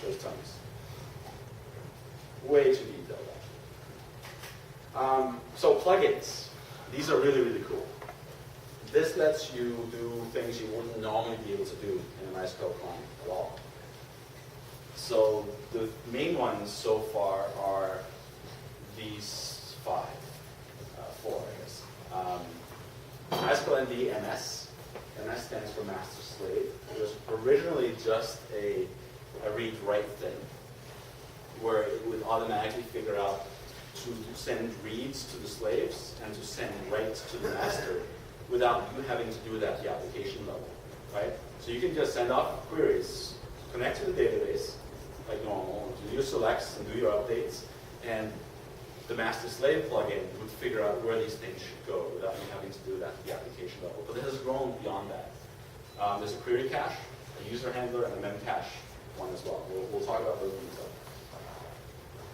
There's tons. Way too detailed, actually. So plugins. These are really, really cool. This lets you do things you wouldn't normally be able to do in a MySQL client at all. So the main ones so far are these four, I guess. MySQLnd MS. MS stands for master slave. It was originally just a read-write thing, where it would automatically figure out to send reads to the slaves and to send writes to the master without you having to do it at the application level, right? So you can just send off queries, connect to the database like normal, do your selects and do your updates, and the master-slave plugin would figure out where these things should go without you having to do it at the application level. But it has grown beyond that. There's a query cache, a user handler, and a memcache one as well. We'll talk about those in detail.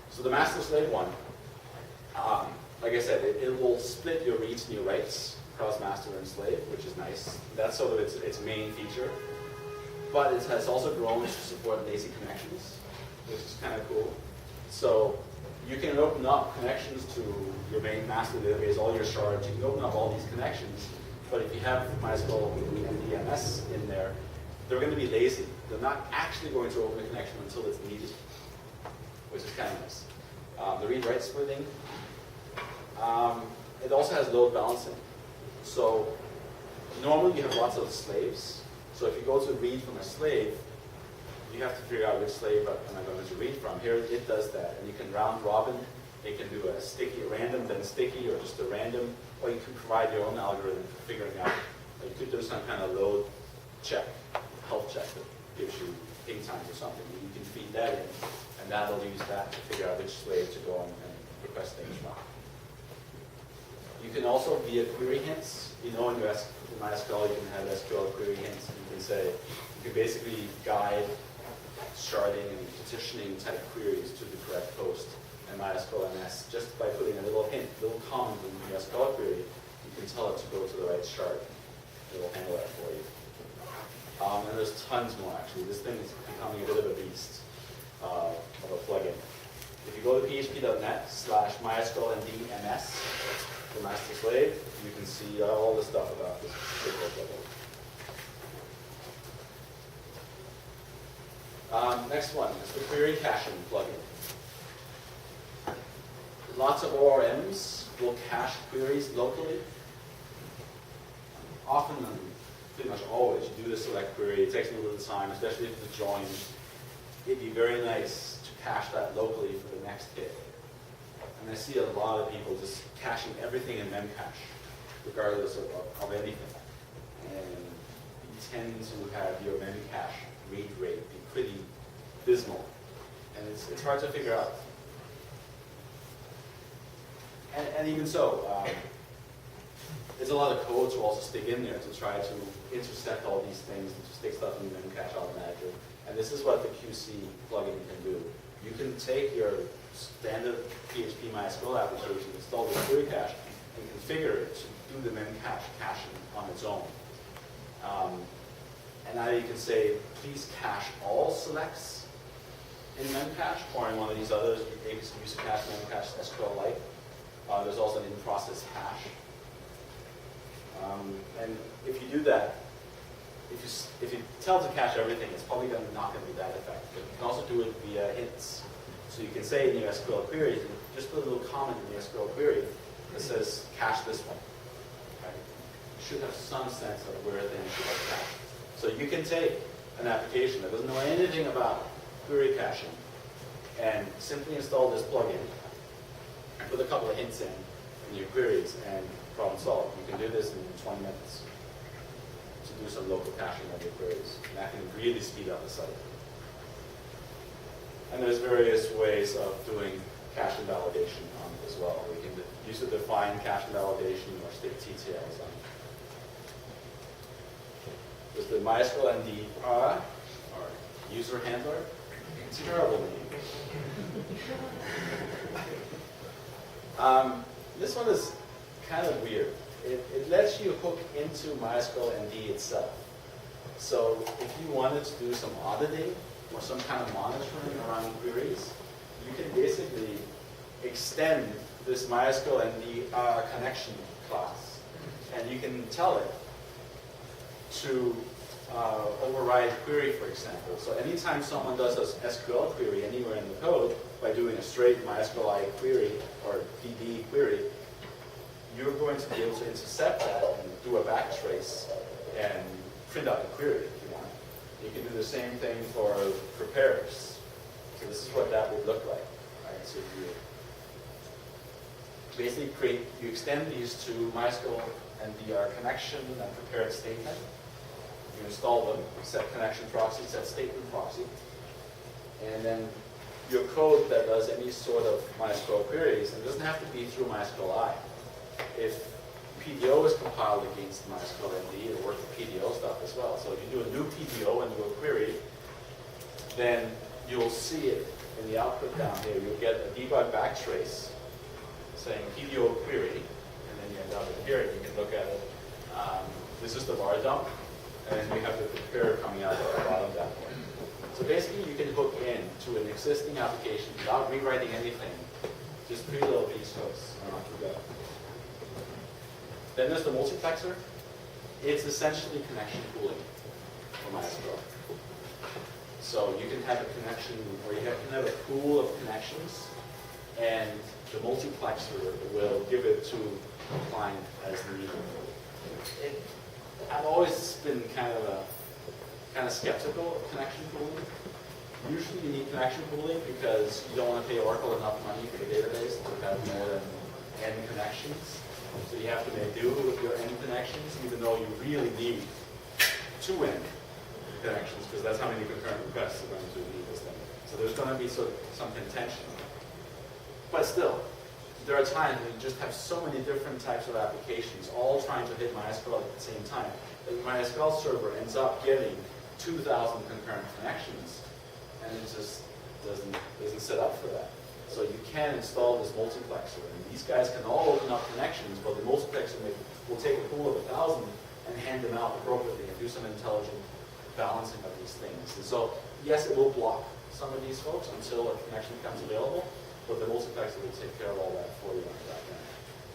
So the master-slave one, like I said, it will split your reads and your writes across master and slave, which is nice. That's sort of its main feature. But it has also grown to support lazy connections, which is kind of cool. So you can open up connections to your main master database, all your shards. You can open up all these connections. But if you have MySQL and DMS in there, they're going to be lazy. They're not actually going to open a connection until it's needed, which is kind of nice. The read-write splitting. It also has load balancing. So normally you have lots of slaves. So if you go to read from a slave, you have to figure out which slave am I going to read from. Here it does that. And you can round robin. It can do a sticky, random, then sticky, or just a random. Or you can provide your own algorithm for figuring out. You could do some kind of load check, health check that gives you ping times or something. You can feed that in, and that'll use that to figure out which slave to go and request things from. You can also, via query hints, in MySQL you can have SQL query hints. And you can say, you can basically guide sharding and petitioning type queries to the correct host in MySQL MS just by putting a little hint, a little comment in the SQL query. You can tell it to go to the right shard. It will handle that for you. And there's tons more actually. This thing is becoming a bit of a beast of a plugin. If you go to php.net/MySQLnd/MS, the master slave, you can see all the stuff about this particular plugin. Next one is the query caching plugin. Lots of ORMs will cache queries locally. Often, pretty much always, you do the select query. It takes a little bit of time, especially if it's joined. It'd be very nice to cache that locally for the next hit. And I see a lot of people just caching everything in memcache. regardless of anything. And you tend to have your memcache read rate be pretty dismal. And it's hard to figure out. And even so, there's a lot of code to also stick in there to try to intercept all these things and to stick stuff in the memcache automatically. And this is what the QC plugin can do. You can take your standard PHP MySQL application, install the query cache, and configure it to do the memcache caching on its own. And now you can say, please cache all selects in memcache, or in one of these others, use cache, memcache, SQLite. There's also an in-process hash. And if you do that, if you tell to cache everything, it's probably not going to be that effective. But you can also do it via hints. So you can say in your SQL query, just put a little comment in your SQL query that says cache this one. Okay? You should have some sense of where things should be cached. So you can take an application that doesn't know anything about query caching and simply install this plugin and put a couple of hints in your queries and problem solved. You can do this in 20 minutes to do some local caching of your queries. And that can really speed up the site. And there's various ways of doing cache invalidation on it as well. We can use to define cache invalidation or stick details on it. There's the MySQLnd or user handler. It's a terrible name. This one is kind of weird. It lets you hook into MySQLnd itself. So if you wanted to do some auditing or some kind of monitoring around queries, you can basically extend this MySQLnd connection class, and you can tell it to override query, for example. So anytime someone does an SQL query anywhere in the code, by doing a straight MySQLi query or DB query, you're going to be able to intercept that and do a backtrace and print out the query if you want. You can do the same thing for preparers. So this is what that would look like. Right? So you basically you extend these to MySQL and the connection and prepared statement. You install them, set connection proxy, set statement proxy, and then your code that does any sort of MySQL queries, and it doesn't have to be through MySQLi. If PDO is compiled against MySQLnd, it'll work with PDO stuff as well. So if you do a new PDO and do a query, then you'll see it in the output down here. You'll get a debug backtrace saying PDO query, and then you end up in here and you can look at it. This is the var dump, and then we have the preparer coming out at the bottom down here. So basically you can hook in to an existing application without rewriting anything. Just 3 little piece hooks and off you go. Then there's the multiplexer. It's essentially connection pooling for MySQL. So you can have a connection, or you can have a pool of connections, and the multiplexer will give it to the client as needed. I've always been kind of skeptical of connection pooling. Usually you need connection pooling because you don't want to pay Oracle enough money for the database to have more than n connections. So you have to make do with your n connections, even though you really need 2n connections, because that's how many concurrent requests are going to need this thing. So there's going to be sort of some contention. But still, there are times when you just have so many different types of applications all trying to hit MySQL at the same time that the MySQL server ends up getting 2,000 concurrent connections, and it just doesn't set up for that. So you can install this multiplexer, and these guys can all open up connections, but the multiplexer will take a pool of 1,000 and hand them out appropriately and do some intelligent balancing of these things. And so, yes, it will block some of these folks until a connection becomes available, but the multiplexer will take care of all that for you on the back end.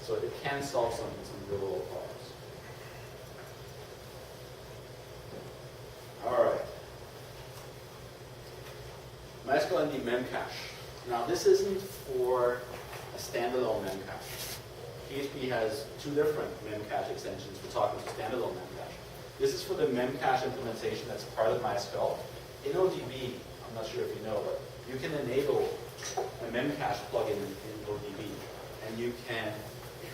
So it can solve some real world problems. All right. MySQLnd memcache. Now this isn't for a standalone memcache. PHP has 2 different memcache extensions for talking to standalone memcache. This is for the memcache implementation that's part of MySQL. In ODB, I'm not sure if you know, but you can enable a memcache plugin in ODB, and you can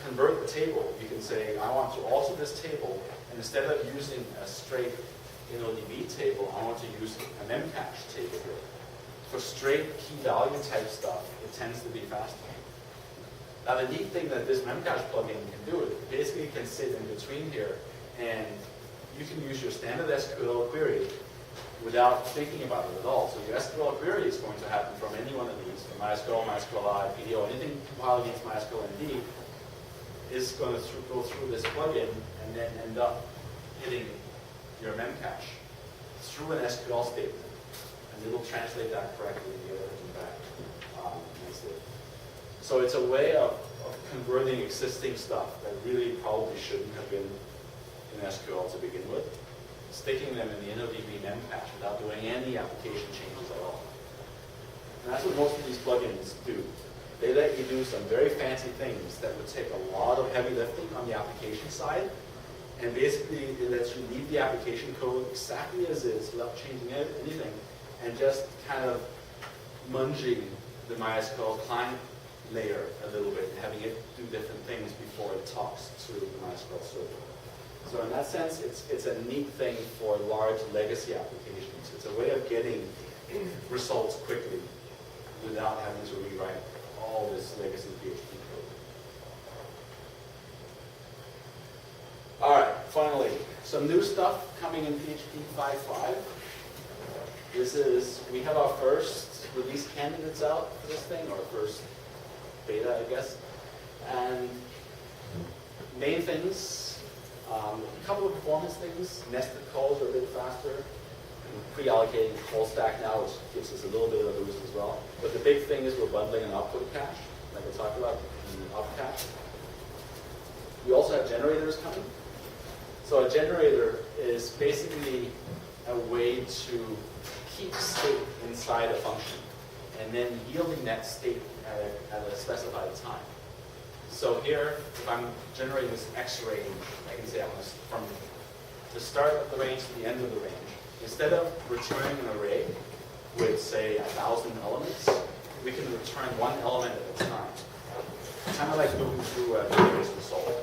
convert the table, you can say, I want to alter this table, and instead of using a straight InnoDB table, I want to use a memcache table here. For straight key value type stuff, it tends to be faster. Now the neat thing that this memcache plugin can do, it basically can sit in between here, and you can use your standard SQL query without thinking about it at all. So your SQL query is going to happen from any one of these, from MySQL, MySQLi, PDO, anything compiled against MySQLnd is going to go through this plugin and then end up hitting your memcache through an SQL statement. And it'll translate that correctly and get everything back nicely. So it's a way of converting existing stuff that really probably shouldn't have been in SQL to begin with, sticking them in the InnoDB memcache without doing any application changes at all. And that's what most of these plugins do. They let you do some very fancy things that would take a lot of heavy lifting on the application side, and basically it lets you leave the application code exactly as is without changing anything, and just kind of munging the MySQL client layer a little bit, and having it do different things before it talks to the MySQL server. So in that sense, it's a neat thing for large legacy applications. It's a way of getting results quickly without having to rewrite all this legacy PHP code. All right, finally, some new stuff coming in PHP 5.5. We have our first release candidates out for this thing, or first beta, I guess. And main things, a couple of performance things. Nested calls are a bit faster. Pre-allocating call stack now, which gives us a little bit of a boost as well. But the big thing is we're bundling an output cache, like I talked about, in the up cache. We also have generators coming. So a generator is basically a way to keep state inside a function and then yielding that state at a specified time. So here, if I'm generating this X range, I can say from the start of the range to the end of the range. Instead of returning an array with, say, 1,000 elements, we can return one element at a time. Kind of like moving through a database result.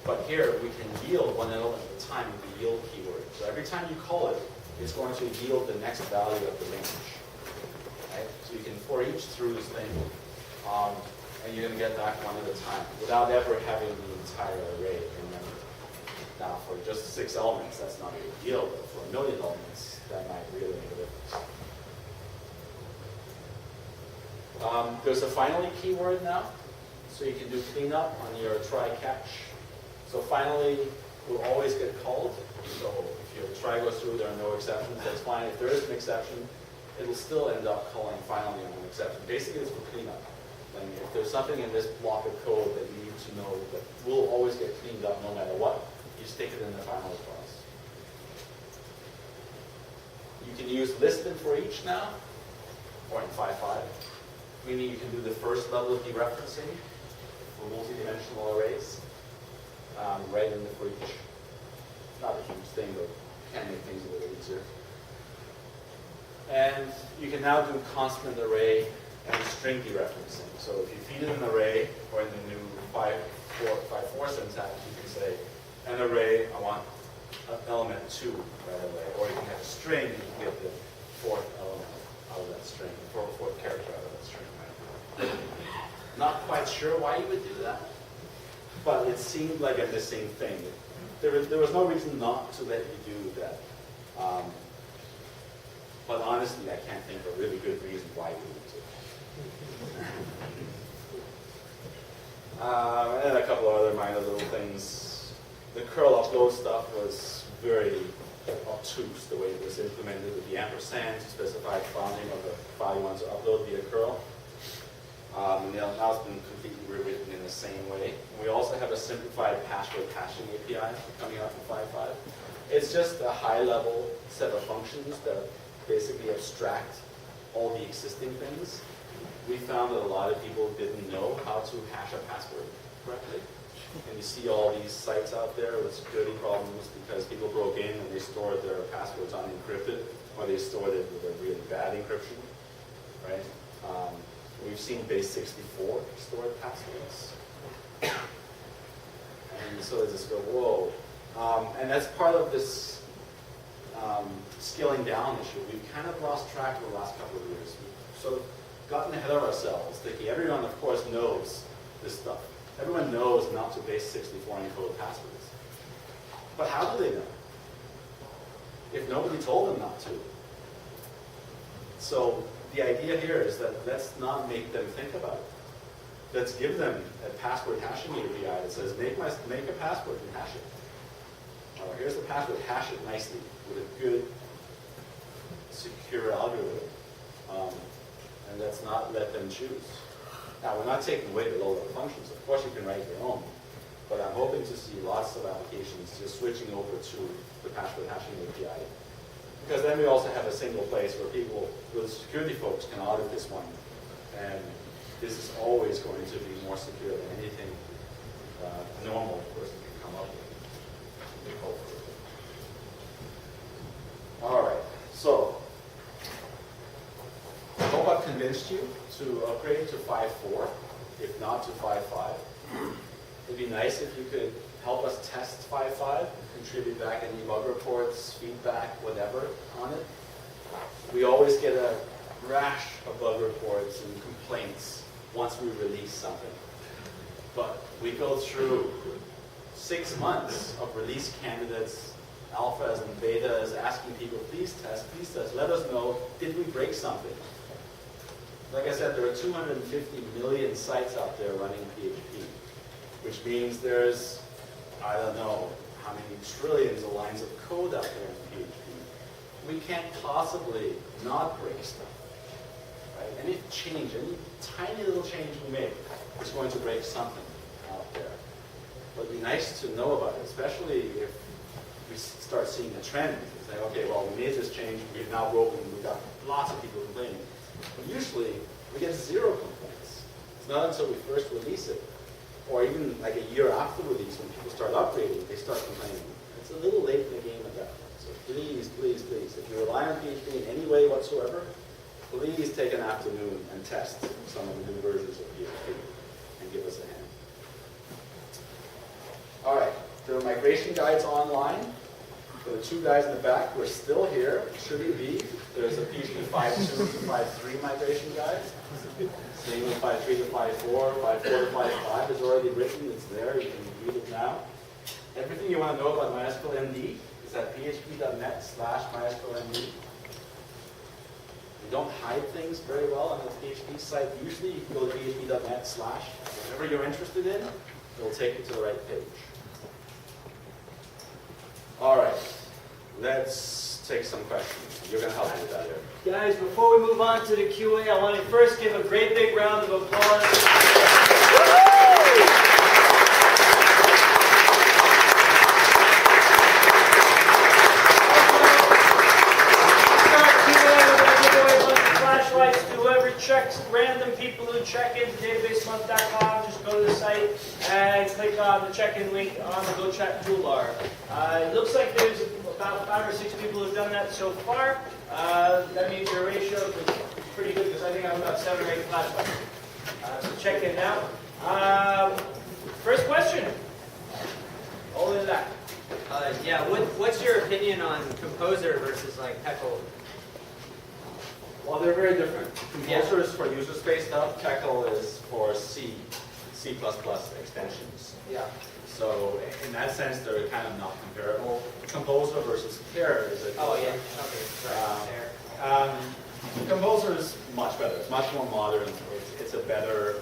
But here, we can yield one element at a time with the yield keyword. So every time you call it, it's going to yield the next value of the range. Right? So you can for each through this thing, and you're going to get back one at a time without ever having the entire array in memory. Now, for just 6 elements, that's not a big deal, but for 1 million elements, that might really make a difference. There's a finally keyword now, so you can do cleanup on your try catch. So finally will always get called. So if your try goes through, there are no exceptions, that's fine. If there is an exception, it'll still end up calling finally on an exception. Basically, it's for cleanup. And if there's something in this block of code that you need to know that will always get cleaned up no matter what, you stick it in the finally clause. You can use listed for each now, or in 5.5, meaning you can do the first level of dereferencing for multi-dimensional arrays, right in the for each. Not a huge thing, but can make things a little easier. And you can now do constant array and string dereferencing. So if you feed it an array, or in the new 5.4 syntax, you can say, an array, I want element 2 right away. Or you can have a string, and you can get the 4th element out of that string, the 4th character out of that string. Right? Not quite sure why you would do that, but it seemed like a missing thing. There was no reason not to let you do that. But honestly, I can't think of a really good reason why you would do it. And a couple of other minor little things. The curl upload stuff was very obtuse, the way it was implemented with the ampersand to specify the file name of the file you want to upload via curl. And now it's been completely rewritten in the same way. We also have a simplified password hashing API coming out in 5.5. It's just a high-level set of functions that basically abstract all the existing things. We found that a lot of people didn't know how to hash a password correctly. And you see all these sites out there with security problems because people broke in and they stored their passwords unencrypted, or they stored it with a really bad encryption, right? We've seen base 64 stored passwords. And so they just go, whoa. And that's part of this scaling down issue. We've kind of lost track over the last couple of years. We've sort of gotten ahead of ourselves, thinking everyone, of course, knows this stuff. Everyone knows not to base 64 encoded passwords. But how do they know? If nobody told them not to. So the idea here is that let's not make them think about it. Let's give them a password hashing API that says, make a password and hash it. Here's the password, hash it nicely with a good, secure algorithm. And let's not let them choose. Now, we're not taking away the low-level functions. Of course, you can write your own. But I'm hoping to see lots of applications just switching over to the password hashing API. Because then we also have a single place where people, where the security folks can audit this one. And this is always going to be more secure than anything normal person can come up with. Hopefully. All right, so I hope I've convinced you to upgrade to 5.4, if not to 5.5. It'd be nice if you could help us test 5.5, contribute back any bug reports, feedback, whatever on it. We always get a rash of bug reports and complaints once we release something. But we go through 6 months of release candidates, alphas and betas, asking people, please test, let us know, did we break something? Like I said, there are 250 million sites out there running PHP, which means there's, I don't know, how many trillions of lines of code out there in PHP. We can't possibly not break stuff. Right? Any change, any tiny little change we make is going to break something out there. But it'd be nice to know about it, especially if we start seeing a trend. Say, okay, well, we made this change, we've now broken, we've got lots of people complaining. But usually, we get 0 complaints. It's not until we first release it, or even like a year after release, when people start upgrading, they start complaining. It's a little late in the game at that point. So please, please, please, if you rely on PHP in any way whatsoever, please take an afternoon and test some of the new versions of PHP and give us a hand. All right, there are migration guides online. For the 2 guys in the back, we're still here. Shouldn't be. There's a PHP 5.2 to 5.3 migration guide. Same with 5.3 to 5.4, 5.4 to 5.5 is already written. It's there. You can read it now. Everything you want to know about MySQLnd is at php.net/MySQLnd. We don't hide things very well on the PHP site. Usually you can go to php.net/ whatever you're interested in, it'll take you to the right page. All right, let's take some questions. You're going to help me with that here. Guys, before we move on to the QA, I want to first give a great big round of applause. Random people who check into databasemonth.com, just go to the site and click on the check-in link on the Go Chat toolbar. It looks like there's about 5 or 6 people who've done that so far. That means your ratio is pretty good because I think I'm about 7 or 8 flashlights. So check in now. First question. All in that. Yeah, what's your opinion on Composer versus like Peckle? Well, they're very different. Composer is for user space stuff. Peckle is for C++ extensions. Yeah. So in that sense, they're kind of not comparable. Composer versus Pair is a Oh yeah. Okay. Right. Composer is much better. It's much more modern. It's a better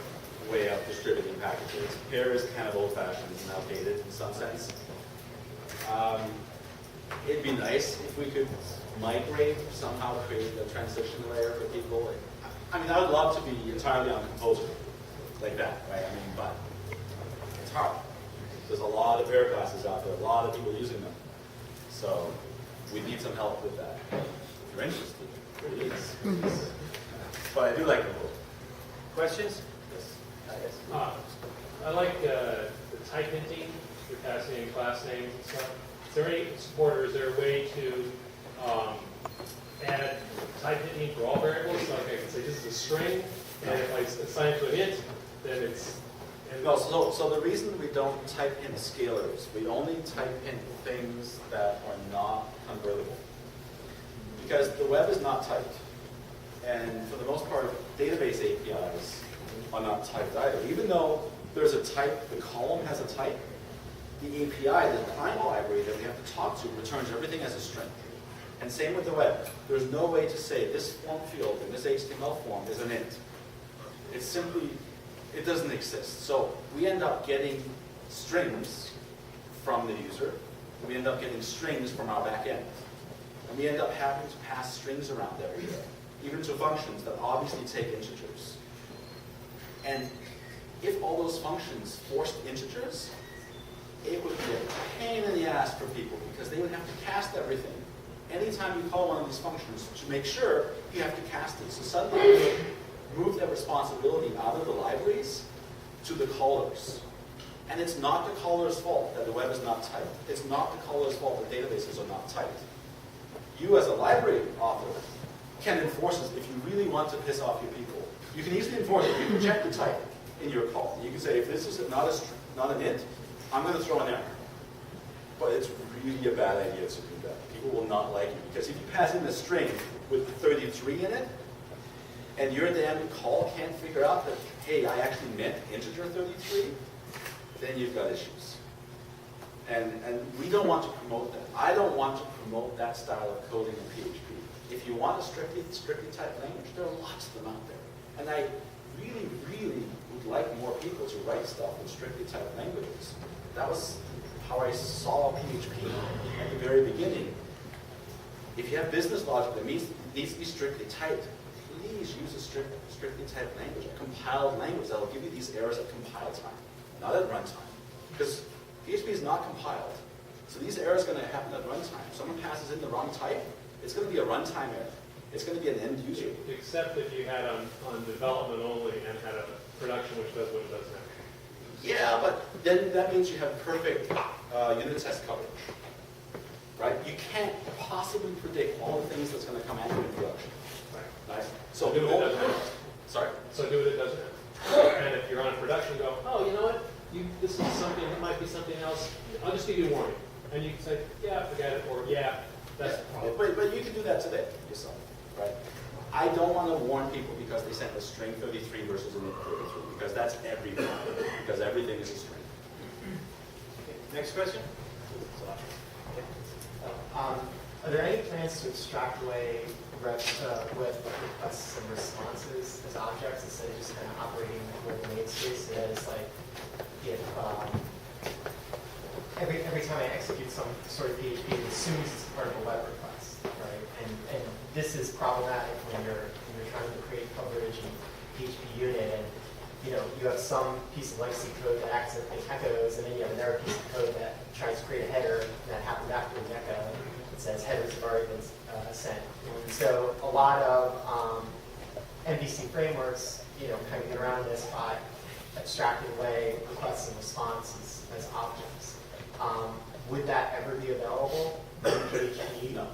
way of distributing packages. Pair is kind of old-fashioned and outdated in some sense. It'd be nice if we could migrate, somehow create a transition layer for people. I mean, I would love to be entirely on Composer like that, right? I mean, but it's hard. There's a lot of Pair classes out there, a lot of people using them. So we need some help with that. If you're interested, please. But I do like Composer. Questions? Yes. I like the type hinting for passing in class names and stuff. Is there any support, or is there a way to add type hinting for all variables? Like I can say this is a string, and if I assign it to an int, then it's No, so the reason we don't type in scalars, we only type in things that are not convertible. Because the web is not typed. And for the most part, database APIs are not typed either. Even though there's a type, the column has a type, the API, the client library that we have to talk to, returns everything as a string. And same with the web. There's no way to say this form field in this HTML form is an int. It's simply, it doesn't exist. So we end up getting strings from the user. We end up getting strings from our back end. And we end up having to pass strings around everywhere, even to functions that obviously take integers. And if all those functions forced integers, it would be a pain in the ass for people because they would have to cast everything. Anytime you call one of these functions, to make sure you have to cast it. So suddenly you would move that responsibility out of the libraries to the callers. And it's not the caller's fault that the web is not typed. It's not the caller's fault that databases are not typed. You as a library author can enforce this if you really want to piss off your people. You can easily enforce it. You can check the type in your call. You can say, if this is not an int, I'm going to throw an error. But it's really a bad idea to do that. People will not like you. Because if you pass in a string with 33 in it, and your damn call can't figure out that, hey, I actually meant integer 33, then you've got issues. And we don't want to promote that. I don't want to promote that style of coding in PHP. If you want a strictly typed language, there are lots of them out there. And I really, really would like more people to write stuff in strictly typed languages. That was how I saw PHP at the very beginning. If you have business logic that needs to be strictly typed, please use a strictly typed language, a compiled language that will give you these errors at compile time, not at runtime. Because PHP is not compiled. So these errors are going to happen at runtime. If someone passes in the wrong type, it's going to be a runtime error. It's going to be an end user. Except if you had on development only and had a production which does what it does now. Yeah, but then that means you have perfect unit test coverage. Right? You can't possibly predict all the things that's going to come at you in production. Right. Nice. So do what it doesn't. Sorry? So do what it doesn't. And if you're on production, go, oh, you know what? This is something, it might be something else. I'll just give you a warning. And you can say, yeah, forget it, or yeah, that's the problem. But you can do that today yourself, right? I don't want to warn people because they sent a string 33 versus an int 33, because that's everything. Because everything is a string. Okay. Next question? Are there any plans to extract away web requests and responses as objects instead of just kind of operating with the namespace? So that it's like, if every time I execute some sort of PHP, it assumes it's part of a web request, right? And this is problematic when you're trying to create coverage in PHP unit, and you have some piece of legacy code that accidentally echoes, and then you have another piece of code that tries to create a header that happens after the echo. It says headers have already been sent. So a lot of MVC frameworks, kind of get around this by abstracting away requests and responses as objects. Would that ever be available in PHP? No.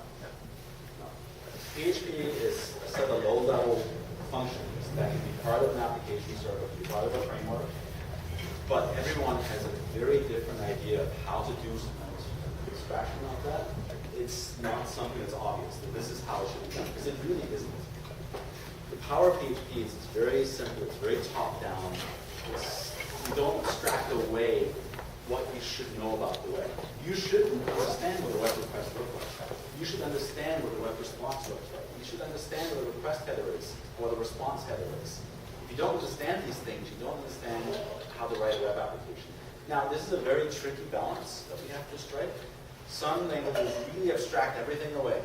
PHP is a set of low-level functions that can be part of an application server, can be part of a framework, but everyone has a very different idea of how to do some abstraction of that. It's not something that's obvious, that this is how it should be done, because it really isn't. The power of PHP is it's very simple, it's very top-down. You don't abstract away what you should know about the web. You should understand what a web request looks like. You should understand what a web response looks like. You should understand what a request header is, or what a response header is. If you don't understand these things, you don't understand how to write a web application. Now, this is a very tricky balance that we have to strike. Some languages really abstract everything away.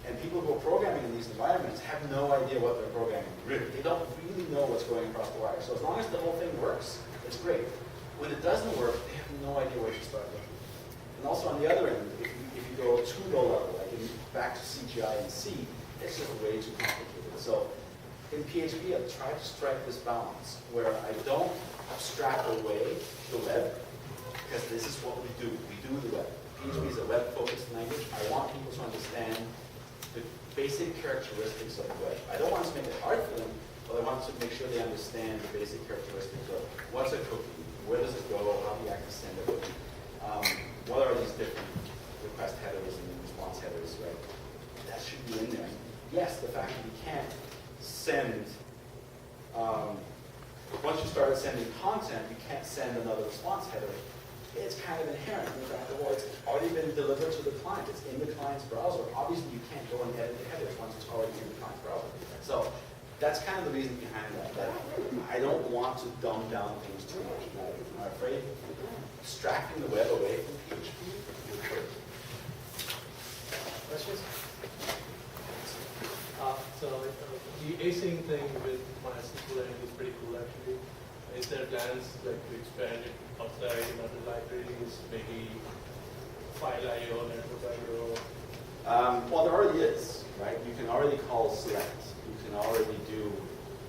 And people who are programming in these environments have no idea what they're programming. Really. They don't really know what's going across the wire. So as long as the whole thing works, it's great. When it doesn't work, they have no idea where to start looking. And also on the other end, if you go too low level, like back to CGI and C, it's just way too complicated. So in PHP, I've tried to strike this balance where I don't abstract away the web, because this is what we do. We do the web. PHP is a web-focused language. I want people to understand the basic characteristics of the web. I don't want to make it hard for them, but I want to make sure they understand the basic characteristics of what's a cookie, where does it go, how do you actually send a cookie, what are these different request headers and response headers, right? That should be in there. Yes, the fact that you can't send, once you started sending content, you can't send another response header. It's kind of inherent in the fact that, well, it's already been delivered to the client. It's in the client's browser. Obviously, you can't go and edit the headers once it's already in the client's browser. So that's kind of the reason behind that. That I don't want to dumb down things too much. I'm afraid abstracting the web away from PHP would hurt. Questions? So the async thing with MySQLnd is pretty cool actually. Is there plans like to expand it outside in other libraries, maybe file IO, network IO? Well, there already is, right? You can already call select. You can already do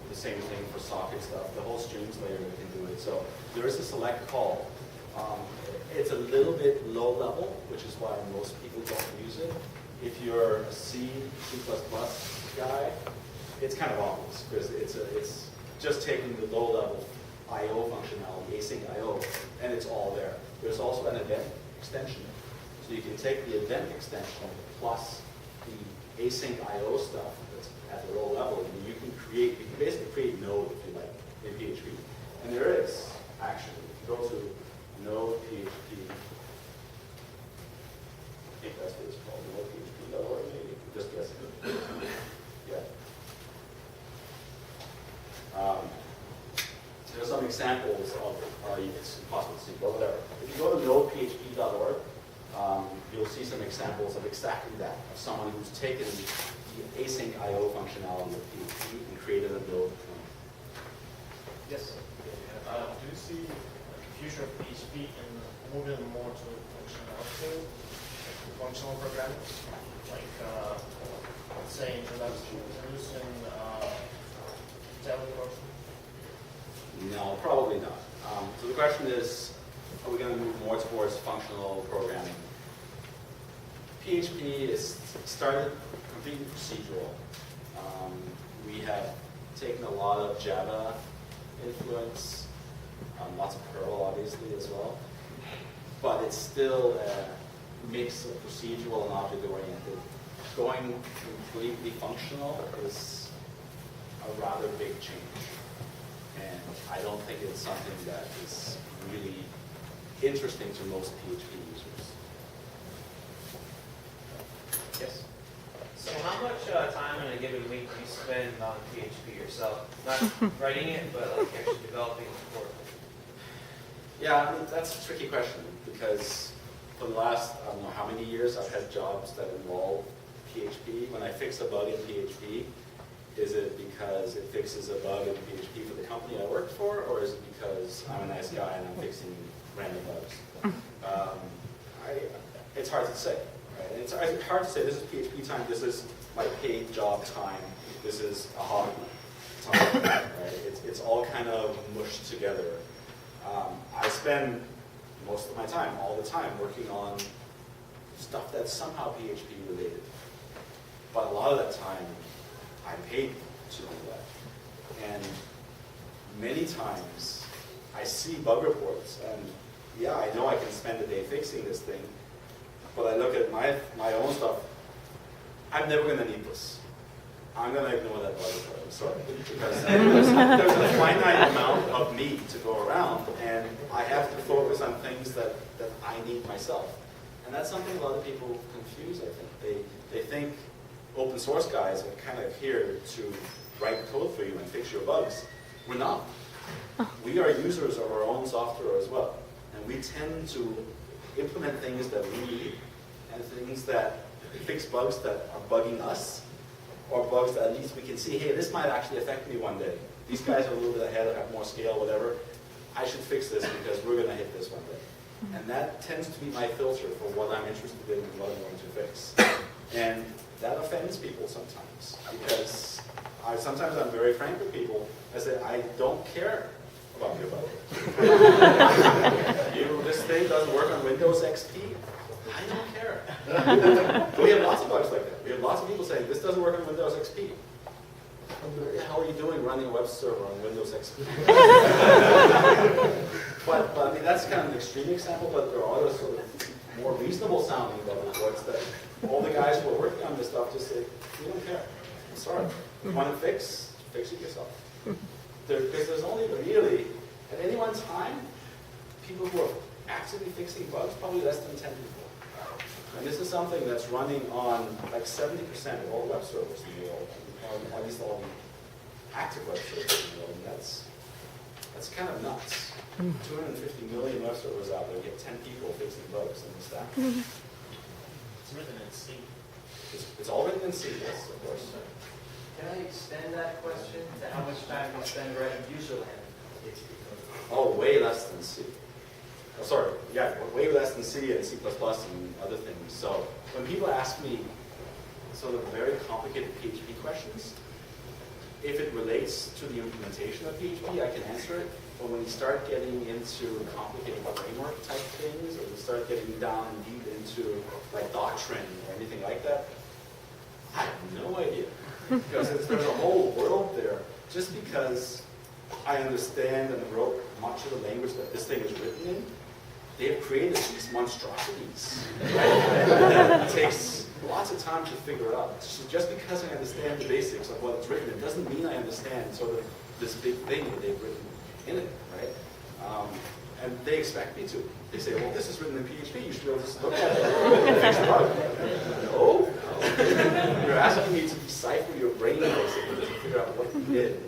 the same thing for socket stuff. The whole streams layer you can do it. So there is a select call. It's a little bit low level, which is why most people don't use it. If you're a C++ guy, it's kind of obvious because it's just taking the low level I/O functionality, async I/O, and it's all there. There's also an event extension, so you can take the event extension plus the async I/O stuff that's at the low level, and you can basically create node if you like in PHP. And there is actually, if you go to node PHP, I think that's what it's called, node PHP.org, maybe, just guessing. Yeah. There's some examples of, it's impossible to see, but whatever. If you go to nodephp.org, you'll see some examples of exactly that, of someone who's taken the async I/O functionality of PHP and created a node. Yes? Do you see the future of PHP in moving more to functionality, like functional programming, like let's say introducing Java? No, probably not. So the question is, are we going to move more towards functional programming? PHP is started completely procedural. We have taken a lot of Java influence, lots of Perl obviously as well, but it's still a mix of procedural and object-oriented. Going completely functional is a rather big change. And I don't think it's something that is really interesting to most PHP users. Yes? So how much time in a given week do you spend on PHP yourself? Not writing it, but like actually developing the core? Yeah, I mean, that's a tricky question because for the last, I don't know how many years, I've had jobs that involve PHP. When I fix a bug in PHP, is it because it fixes a bug in PHP for the company I worked for, or is it because I'm a nice guy and I'm fixing random bugs? It's hard to say, right? And it's hard to say, this is PHP time, this is my paid job time, this is a hobby time, right? It's all kind of mushed together. I spend most of my time, all the time, working on stuff that's somehow PHP related. But a lot of that time, I'm paid to do that. And many times, I see bug reports, and yeah, I know I can spend a day fixing this thing, but I look at my own stuff, I'm never going to need this. I'm going to ignore that bug report, I'm sorry. Because there's a finite amount of me to go around, and I have to focus on things that I need myself. And that's something a lot of people confuse, I think. They think open source guys are kind of here to write code for you and fix your bugs. We're not. We are users of our own software as well. And we tend to implement things that we need and things that fix bugs that are bugging us, or bugs that at least we can see, hey, this might actually affect me one day. These guys are a little bit ahead, have more scale, whatever. I should fix this because we're going to hit this one day. And that tends to be my filter for what I'm interested in and what I'm going to fix. And that offends people sometimes, because sometimes I'm very frank with people. I say, I don't care about your bug. This thing doesn't work on Windows XP. I don't care. We have lots of bugs like that. We have lots of people saying, this doesn't work on Windows XP. what the hell are you doing running a web server on Windows XP? but I mean, that's kind of an extreme example, but there are other sort of more reasonable sounding bug reports that all the guys who are working on this stuff just say, we don't care. I'm sorry. You want to fix it yourself. Because there's only really, at any one time, people who are actively fixing bugs, probably less than 10 people. And this is something that's running on like 70% of all web servers in the world, or at least all the active web servers in the world. And that's kind of nuts. 250 million web servers out there, you get 10 people fixing bugs in the stack. It's written in C. It's all written in C, yes, of course. Can I extend that question to how much time you spend writing userland PHP code? Oh, way less than C. Oh, sorry, yeah, way less than C and C++ and other things. So when people ask me sort of very complicated PHP questions, if it relates to the implementation of PHP, I can answer it. But when you start getting into complicated framework type things, or you start getting down deep into like doctrine or anything like that, I have no idea. Because there's a whole world there. Just because I understand and wrote much of the language that this thing is written in, they have created these monstrosities. Right? It takes lots of time to figure out. So just because I understand the basics of what it's written, it doesn't mean I understand sort of this big thing that they've written in it, right? And they expect me to. They say, well, this is written in PHP, you should be able to just look at it and fix the bug. No. You're asking me to decipher your brain basically to figure out what you did.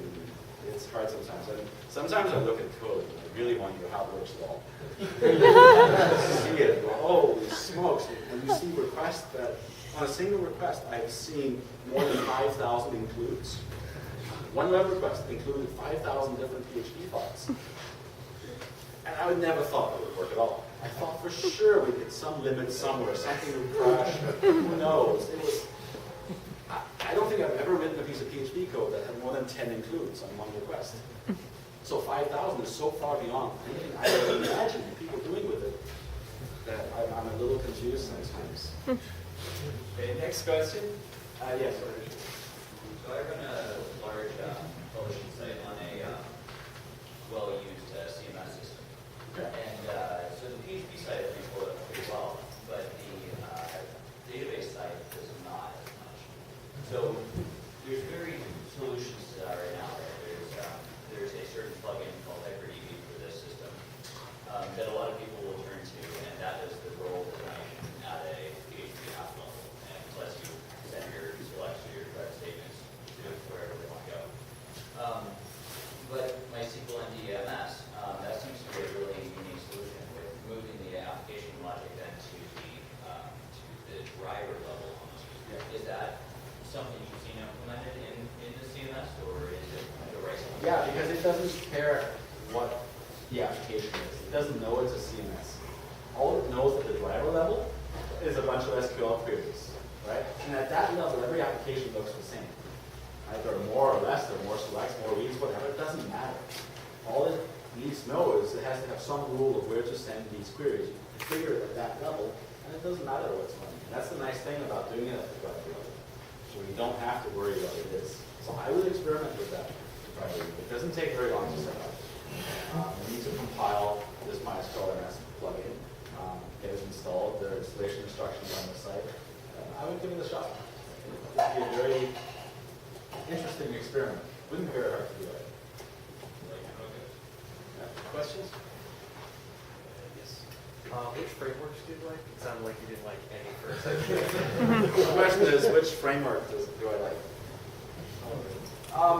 It's hard sometimes. And sometimes I look at code and I really want to know how it works at all. See it, holy smokes. And you see requests that, on a single request, I've seen more than 5,000 includes. One web request included 5,000 different PHP files. And I would never thought that would work at all. I thought for sure we'd hit some limit somewhere, something would crash, who knows. I don't think I've ever written a piece of PHP code that had more than 10 includes on one request. So 5,000 is so far beyond anything I ever imagined people doing with it that I'm a little confused sometimes. Okay, next question. Yes, sir. So I run a large publishing site on a well-used CMS system. Okay. And so the PHP side I think will work pretty well, but the database side does not as much. So there's very solutions to that right now. There's a certain plugin called HyperDB for this system that a lot of people will turn to, and that is the role design at a PHP app level. And lets you send your selects or your direct statements to wherever they want to go. But MySQLnd MS, that seems to be a really unique solution with moving the application logic then to the driver level almost. Yeah. Is that something you've seen implemented in the CMS, or is it the right one? Yeah, because it doesn't care what the application is. It doesn't know it's a CMS. All it knows at the driver level is a bunch of SQL queries, right? And at that level, every application looks the same. Either more or less, there are more selects, more reads, whatever, it doesn't matter. All it needs to know is it has to have some rule of where to send these queries. You configure it at that level, and it doesn't matter what's running. And that's the nice thing about doing it at the driver level. So you don't have to worry what it is. So I would experiment with that. It doesn't take very long to set up. You need to compile this MySQL plugin, get it installed. There are installation instructions on the site. I would give it a shot. It would be a very interesting experiment. Wouldn't be very hard to do it. Yeah. Questions? Yes. Which frameworks do you like? It sounded like you didn't like any for a second. The question is, which framework do I like?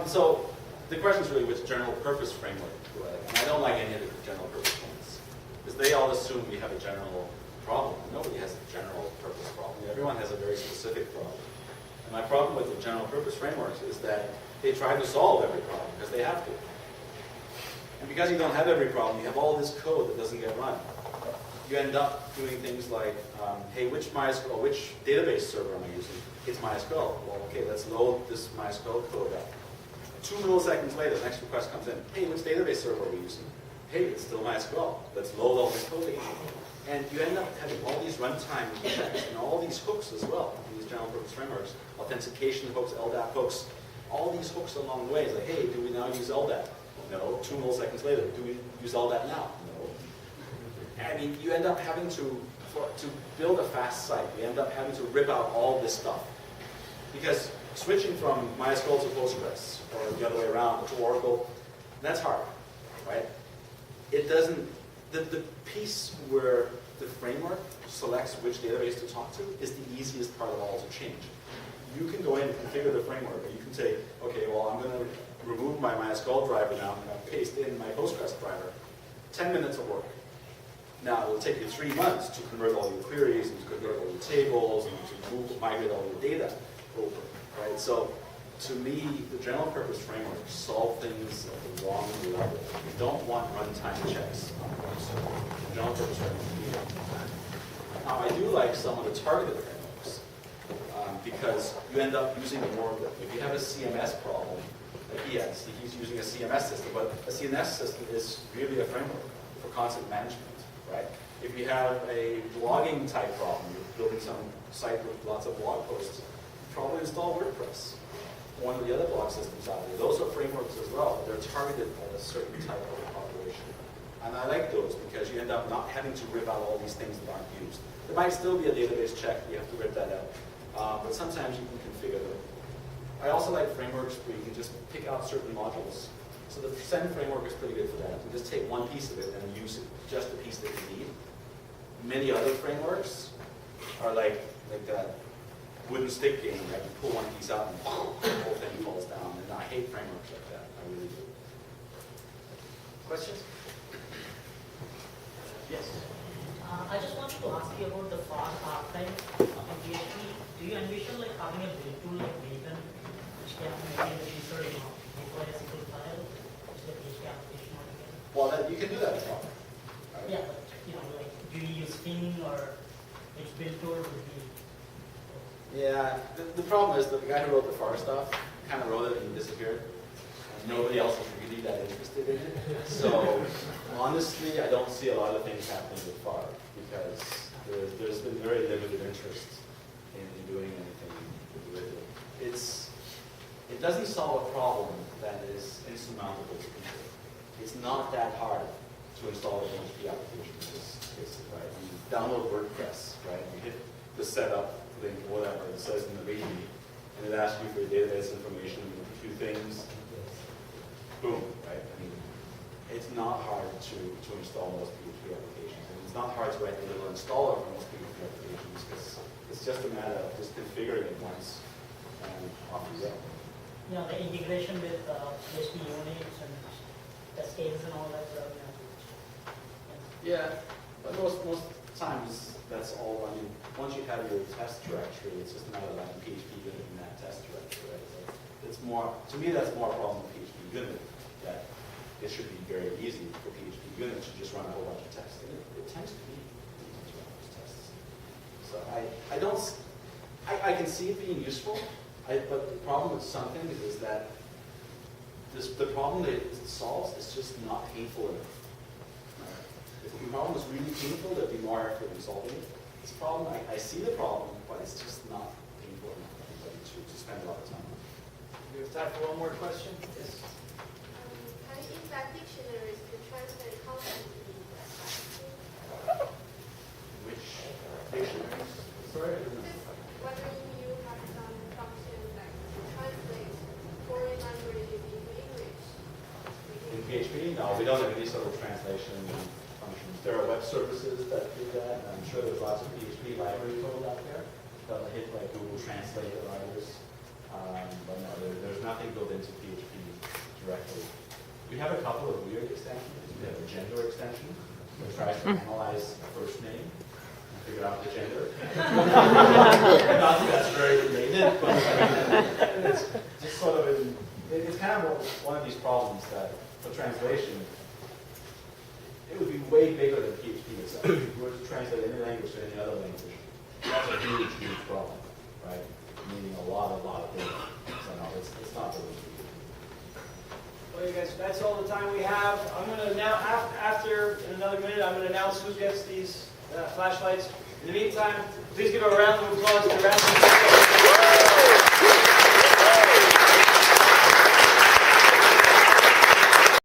So the question is really which general purpose framework do I like? And I don't like any of the general purpose ones. Because they all assume we have a general problem. Nobody has a general purpose problem. Everyone has a very specific problem. And my problem with the general purpose frameworks is that they try to solve every problem because they have to. And because you don't have every problem, you have all this code that doesn't get run. You end up doing things like, hey, which database server am I using? It's MySQL. Well, okay, let's load this MySQL code up. 2 milliseconds later, the next request comes in. Hey, which database server are we using? Hey, it's still MySQL. Let's load all this code again. And you end up having all these runtime checks and all these hooks as well, these general purpose frameworks, authentication hooks, LDAP hooks, all these hooks along the way. It's like, hey, do we now use LDAT? No. 2 milliseconds later, do we use LDAT now? No. I mean, you end up having to build a fast site, you end up having to rip out all this stuff. Because switching from MySQL to Postgres, or the other way around, to Oracle, that's hard, right? It doesn't, the piece where the framework selects which database to talk to is the easiest part of all to change. You can go in and configure the framework, and you can say, okay, well, I'm going to remove my MySQL driver now, I'm going to paste in my Postgres driver. 10 minutes of work. Now, it will take you 3 months to convert all your queries, and to convert all your tables, and to migrate all your data over, right? So, to me, the general purpose frameworks solve things at the wrong level. You don't want runtime checks on the general purpose frameworks. Now, I do like some of the targeted frameworks because you end up using more of them. If you have a CMS problem, like he's using a CMS system, but a CMS system is really a framework for content management, right? If you have a blogging type problem, you're building some site with lots of blog posts, probably install WordPress, one of the other blog systems out there. Those are frameworks as well. They're targeted at a certain type of population. And I like those because you end up not having to rip out all these things that aren't used. There might still be a database check, you have to rip that out. But sometimes you can configure them. I also like frameworks where you can just pick out certain modules. So the Send framework is pretty good for that. You can just take one piece of it and use it, just the piece that you need. Many other frameworks are like that wooden stick game, right? You pull one piece out and the whole thing falls down. And I hate frameworks like that. I really do. Questions? Yes. I just wanted to ask you about the far archive in PHP. Do you envision like having a build tool like Greenland, which can maintain the user before a single file, which is the PHP application altogether? Well, you can do that as well. Right? Yeah, but like, do you use Fin or which build tool would be? Yeah, the problem is that the guy who wrote the FAR stuff kind of wrote it and disappeared. And nobody else is really that interested in it. So honestly, I don't see a lot of things happening with FAR because there's been very limited interest in doing anything with it. It doesn't solve a problem that is insurmountable to people. It's not that hard to install a PHP application in this case, right? You download WordPress, right? You hit the setup link, whatever it says in the README, and it asks you for your database information, a few things, boom, right? I mean, it's not hard to install most PHP applications, and it's not hard to write a little installer for most PHP applications because it's just a matter of just configuring it once and off you go. The integration with PHP units and cascades and all that. Yeah, but most times that's all. I mean, once you have your test directory, it's just a matter of like PHP unit in that test directory, right? So it's more, to me, that's more a problem with PHP unit. That it should be very easy for PHP unit to just run a whole bunch of tests. And it tends to be to run those tests. So I can see it being useful, but the problem with some things is that the problem that it solves is just not painful enough. If the problem is really painful, there'd be more effort in solving it. This problem, I see the problem, but it's just not painful enough for anybody to spend a lot of time on. We have time for one more question. Yes. Can you use that dictionaries to translate content to Which dictionaries? Sorry? whether you have some function like translate foreign languages into English? In PHP, no, we don't have any sort of translation functions. There are web services that do that, and I'm sure there's lots of PHP library code out there that'll hit like Google Translate or others. But no, there's nothing built into PHP directly. We have a couple of weird extensions. We have a gender extension that tries to analyze a first name and figure out the gender. Not that that's very related, but it's just sort of it's kind of one of these problems that for translation, it would be way bigger than PHP itself. If you were to translate any language to any other language, that's a huge, huge problem, right? Meaning a lot of data. So no, it's not really easy. Well, you guys, that's all the time we have. I'm going to now, after in another minute, I'm going to announce who gets these flashlights. In the meantime, please give a round of applause to Rasmus.